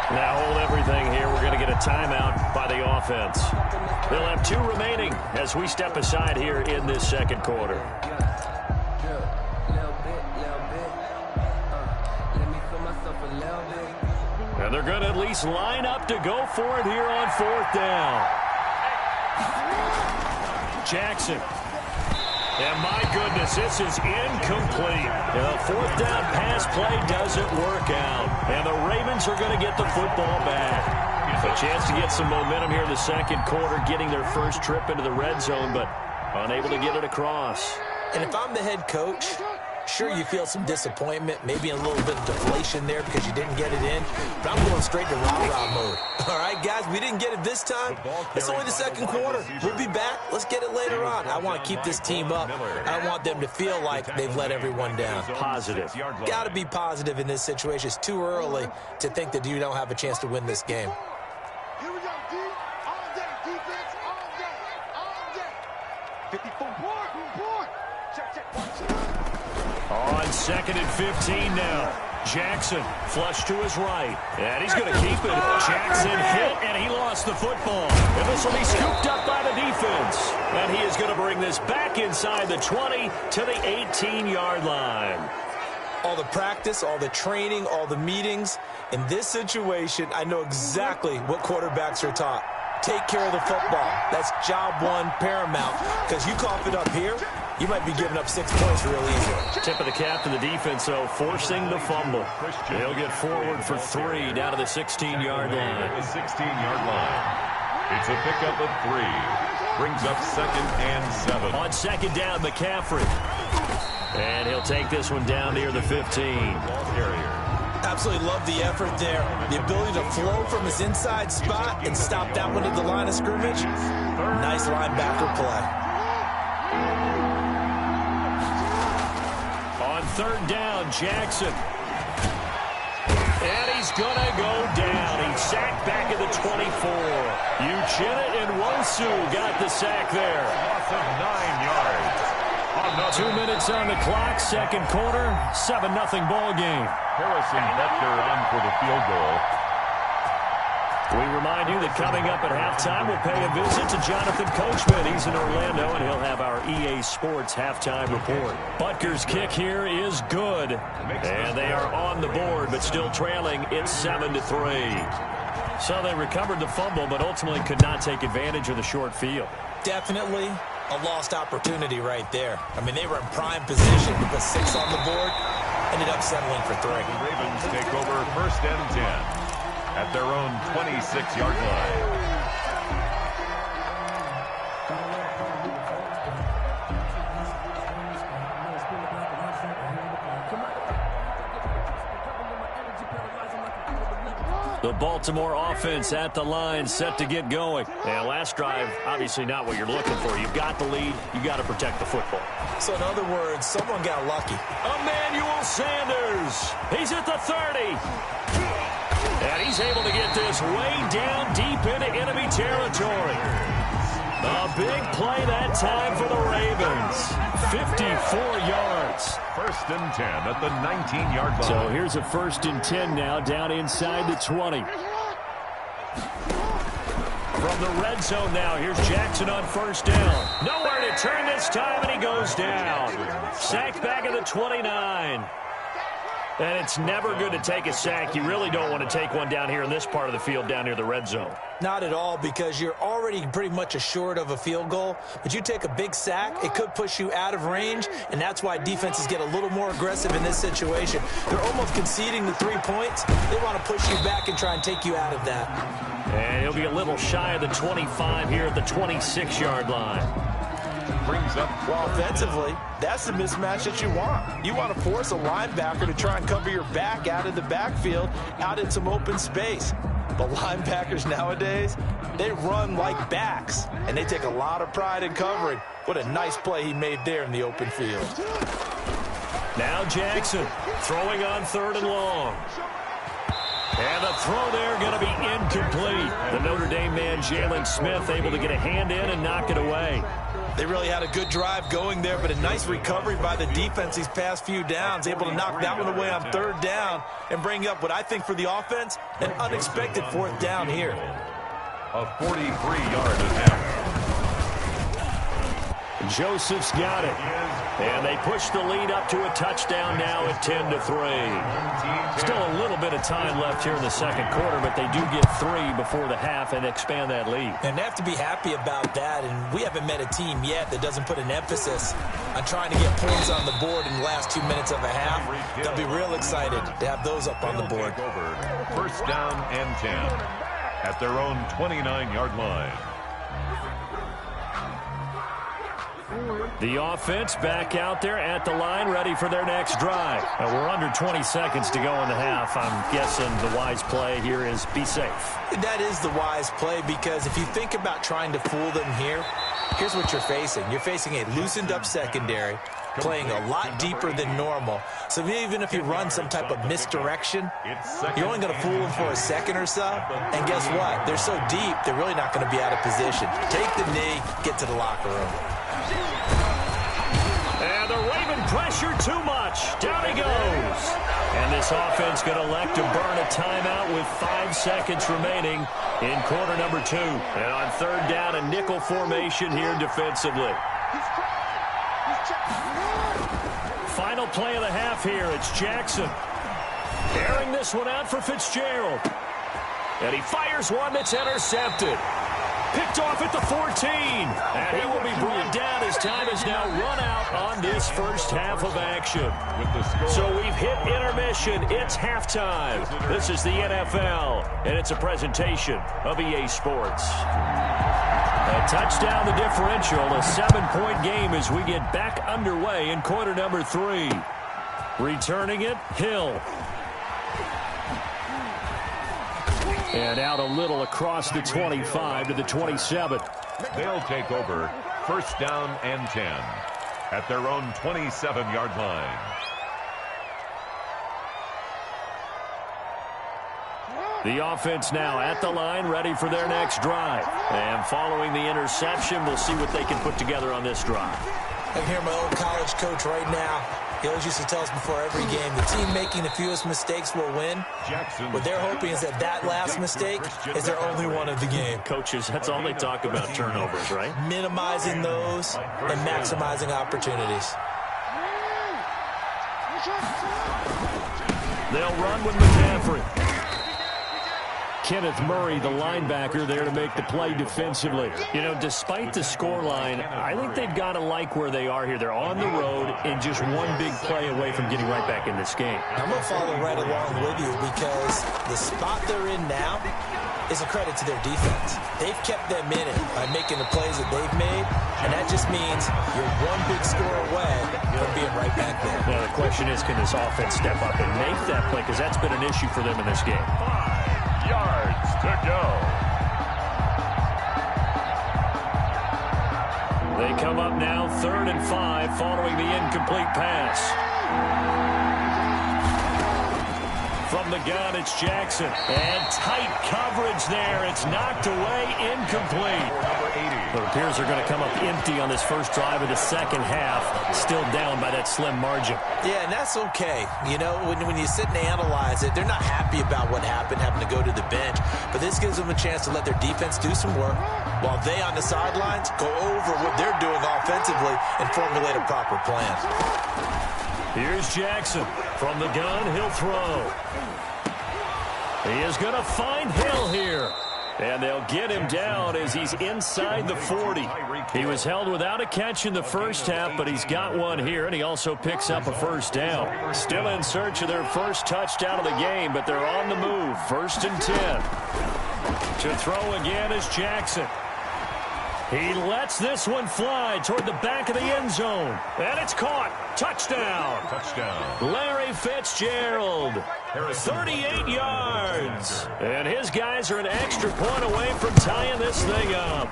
Now hold everything here. We're going to get a timeout by the offense. They'll have 2 remaining as we step aside here in this second quarter. And they're going to at least line up to go for it here on 4th down. Jackson. And my goodness, this is incomplete. The 4th down pass play doesn't work out. And the Ravens are going to get the football back. A chance to get some momentum here in the second quarter, getting their first trip into the red zone, but unable to get it across. And if I'm the head coach, sure, you feel some disappointment, maybe a little bit of deflation there because you didn't get it in, but I'm going straight to rah-rah mode. All right, guys, we didn't get it this time. It's only the second quarter. We'll be back. Let's get it later on. I want to keep this team up. I want them to feel like they've let everyone down. Positive. Got to be positive in this situation. It's too early to think that you don't have a chance to win this game. Here we go, D. All day. Defense, all day. All day. 54. Board. Check. On 2nd and 15 now. Jackson, flush to his right. And he's going to keep it. Jackson hit, and he lost the football. And this will be scooped up by the defense. And he is going to bring this back inside the 20 to the 18-yard line. All the practice, all the training, all the meetings. In this situation, I know exactly what quarterbacks are taught. Take care of the football. That's job one, paramount. Because you cough it up here, you might be giving up 6 points real easy. Tip of the cap to the defense, though, forcing the fumble. He'll get forward for 3 down to the 16-yard line. The 16-yard line. It's a pickup of 3. Brings up 2nd and 7. On 2nd down, McCaffrey. And he'll take this one down near the 15. Ball carrier. Absolutely love the effort there. The ability to flow from his inside spot and stop that one at the line of scrimmage. Nice linebacker play. On 3rd down, Jackson. And he's going to go down. He's sacked back at the 24. Uchenna and Wosu got the sack there. Loss of 9 yards. 2 minutes on the clock, second quarter, 7-0 ball game. Harrison Butker on for the field goal. We remind you that coming up at halftime, we'll pay a visit to Jonathan Coachman. He's in Orlando, and he'll have our EA Sports halftime report. Butker's kick here is good, and they are on the board, but still trailing. It's 7-3. So they recovered the fumble, but ultimately could not take advantage of the short field. Definitely a lost opportunity right there. I mean, they were in prime position to put 6 on the board. Ended up settling for 3. The Ravens take over 1st and 10 at their own 26-yard line. The Baltimore offense at the line, set to get going. And last drive, obviously not what you're looking for. You've got the lead. You've got to protect the football. So in other words, someone got lucky. Emmanuel Sanders. He's at the 30. And he's able to get this way down deep into enemy territory. A big play that time for the Ravens. 54 yards. 1st and 10 at the 19-yard line. So here's a 1st and 10 now, down inside the 20. From the red zone now, here's Jackson on 1st down. Nowhere to turn this time, and he goes down. Sacked back at the 29. And it's never good to take a sack. You really don't want to take one down here in this part of the field, down near the red zone. Not at all, because you're already pretty much assured of a field goal. But you take a big sack, it could push you out of range, and that's why defenses get a little more aggressive in this situation. They're almost conceding the 3 points. They want to push you back and try and take you out of that. And he'll be a little shy of the 25 here at the 26-yard line. Brings up. Well, offensively, that's the mismatch that you want. You want to force a linebacker to try and cover your back out of the backfield, out in some open space. But linebackers nowadays, they run like backs, and they take a lot of pride in covering. What a nice play he made there in the open field. Now Jackson throwing on 3rd and long. And the throw there going to be incomplete. The Notre Dame man, Jalen Smith, able to get a hand in and knock it away. They really had a good drive going there, but a nice recovery by the defense these past few downs, able to knock that one away on 3rd down and bring up what I think for the offense, an unexpected 4th down here. A 43-yard attempt. Joseph's got it. And they push the lead up to a touchdown now at 10-3. Still a little bit of time left here in the second quarter, but they do get 3 before the half and expand that lead. And they have to be happy about that, and we haven't met a team yet that doesn't put an emphasis on trying to get points on the board in the last 2 minutes of a half. They'll be real excited to have those up on the board. First down and 10 at their own 29-yard line. The offense back out there at the line, ready for their next drive. We're under 20 seconds to go in the half. I'm guessing the wise play here is be safe. That is the wise play, because if you think about trying to fool them here, here's what you're facing. You're facing a loosened-up secondary, playing a lot deeper than normal. So even if you run some type of misdirection, you're only going to fool them for a second or so. And guess what? They're so deep, they're really not going to be out of position. Take the knee, get to the locker room. And the Raven pressure too much. Down he goes. And this offense going to elect to burn a timeout with 5 seconds remaining in quarter number 2. And on third down, a nickel formation here defensively. Final play of the half here. It's Jackson airing this one out for Fitzgerald. And he fires one that's intercepted. Picked off at the 14. And he will be brought down as time is now run out on this first half of action. So we've hit intermission. It's halftime. This is the NFL, and it's a presentation of EA Sports. A touchdown the differential, a 7-point game as we get back underway in quarter number 3. Returning it, Hill. And out a little across the 25 to the 27. They'll take over first down and 10 at their own 27-yard line. The offense now at the line, ready for their next drive. And following the interception, we'll see what they can put together on this drive. I can hear my old college coach right now. He always used to tell us before every game, the team making the fewest mistakes will win. What they're hoping is that last mistake is their only one of the game. Coaches, that's all they talk about, turnovers, right? Minimizing those and maximizing opportunities. They'll run with McCaffrey. Kenneth Murray, the linebacker, there to make the play defensively. You know, despite the scoreline, I think they've got to like where they are here. They're on the road and just one big play away from getting right back in this game. I'm going to follow right along with you because the spot they're in now is a credit to their defense. They've kept them in it by making the plays that they've made, and that just means you're one big score away from being right back there. Now, the question is, can this offense step up and make that play? Because that's been an issue for them in this game. 5 yards to go. They come up now 3rd and 5 following the incomplete pass. From the gun, it's Jackson. And tight coverage there. It's knocked away, incomplete. It appears they're going to come up empty on this first drive of the second half. Still down by that slim margin. Yeah, and that's okay. You know, when you sit and analyze it, they're not happy about what happened, having to go to the bench. But this gives them a chance to let their defense do some work while they on the sidelines go over what they're doing offensively and formulate a proper plan. Here's Jackson. From the gun, he'll throw. He is going to find Hill here. And they'll get him down as he's inside the 40. He was held without a catch in the first half, but he's got one here, and he also picks up a first down. Still in search of their first touchdown of the game, but they're on the move. 1st and 10. To throw again is Jackson. He lets this one fly toward the back of the end zone. And it's caught. Touchdown. Touchdown. Larry Fitzgerald. 38 yards. And his guys are an extra point away from tying this thing up.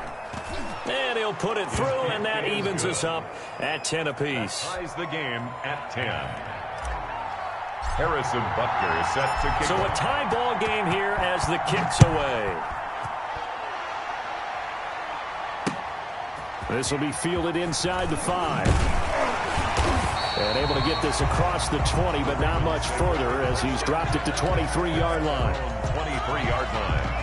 And he'll put it through, and that evens us up at 10 apiece. Ties the game at 10. Harrison Butker is set to kick. So a tie ball game here as the kick's away. This will be fielded inside the 5. And able to get this across the 20, but not much further as he's dropped it to 23-yard line. 23-yard line.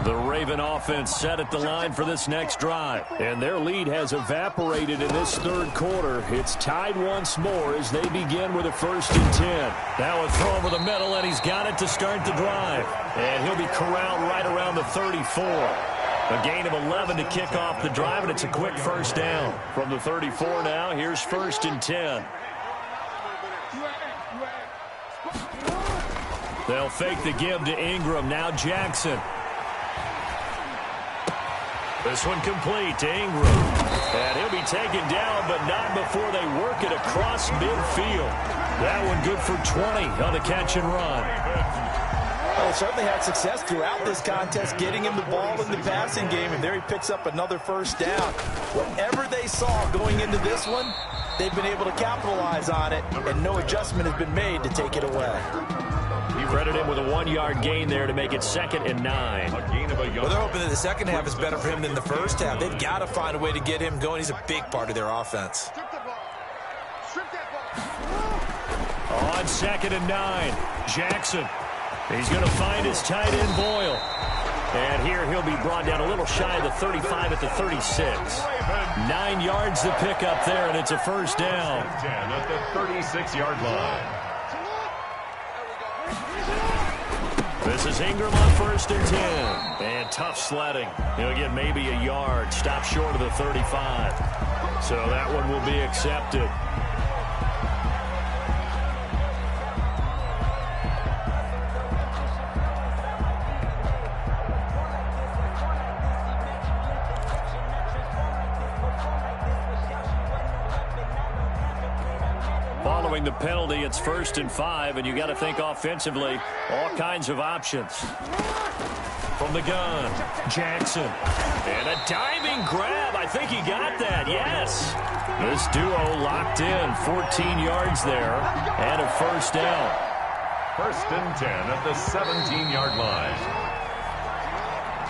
The Raven offense set at the line for this next drive. And their lead has evaporated in this third quarter. It's tied once more as they begin with a 1st and 10. Now a throw over the middle, and he's got it to start the drive. And he'll be corralled right around the 34. A gain of 11 to kick off the drive, and it's a quick first down. From the 34 now, here's 1st and 10. They'll fake the give to Ingram. Now Jackson. This one complete to Ingram. And he'll be taken down, but not before they work it across midfield. That one good for 20 on the catch and run. Well, they certainly had success throughout this contest getting him the ball in the passing game, and there he picks up another first down. Whatever they saw going into this one, they've been able to capitalize on it, and no adjustment has been made to take it away. He credit him with a 1-yard gain there to make it 2nd and 9. Well, they're hoping that the second half is better for him than the first half. They've got to find a way to get him going. He's a big part of their offense. On 2nd and 9, Jackson. He's going to find his tight end, Boyle. And here he'll be brought down a little shy of the 35 at the 36. 9 yards to pick up there, and it's a first down. 10 at the 36-yard line. This is Ingram on 1st and 10. And tough sledding. He'll get maybe a yard. Stop short of the 35. So that one will be accepted. Following the penalty, it's 1st and 5, and you got to think offensively, all kinds of options. From the gun, Jackson. And a diving grab. I think he got that, yes. This duo locked in, 14 yards there, and a first down. 1st and 10 at the 17-yard line.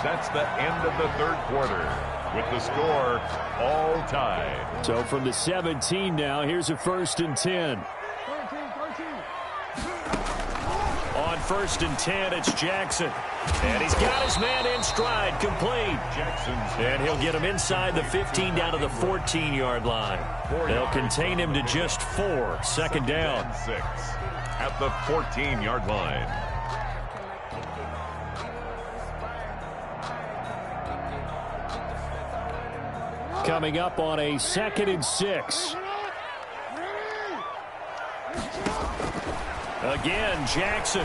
That's the end of the third quarter, with the score all tied. So from the 17 now, here's a 1st and 10. On 1st and 10, it's Jackson. And he's got his man in stride, complete. And he'll get him inside the 15 down to the 14-yard line. They'll contain him to just 4, 2nd down. 6 at the 14-yard line. Coming up on a 2nd and 6. Again, Jackson.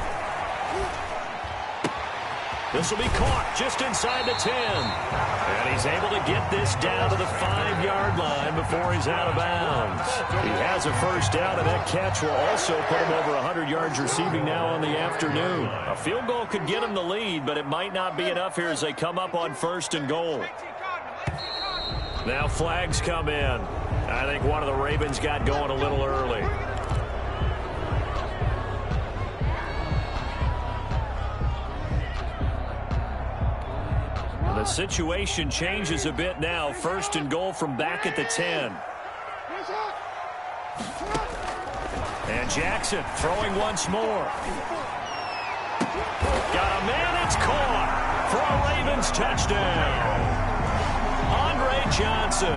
This will be caught just inside the 10. And he's able to get this down to the 5-yard line before he's out of bounds. He has a first down, and that catch will also put him over 100 yards receiving now on the afternoon. A field goal could get him the lead, but it might not be enough here as they come up on 1st and goal. Now flags come in. I think one of the Ravens got going a little early. The situation changes a bit now. 1st and goal from back at the 10. And Jackson throwing once more. Got a man, it's caught for a Ravens touchdown. Andre Johnson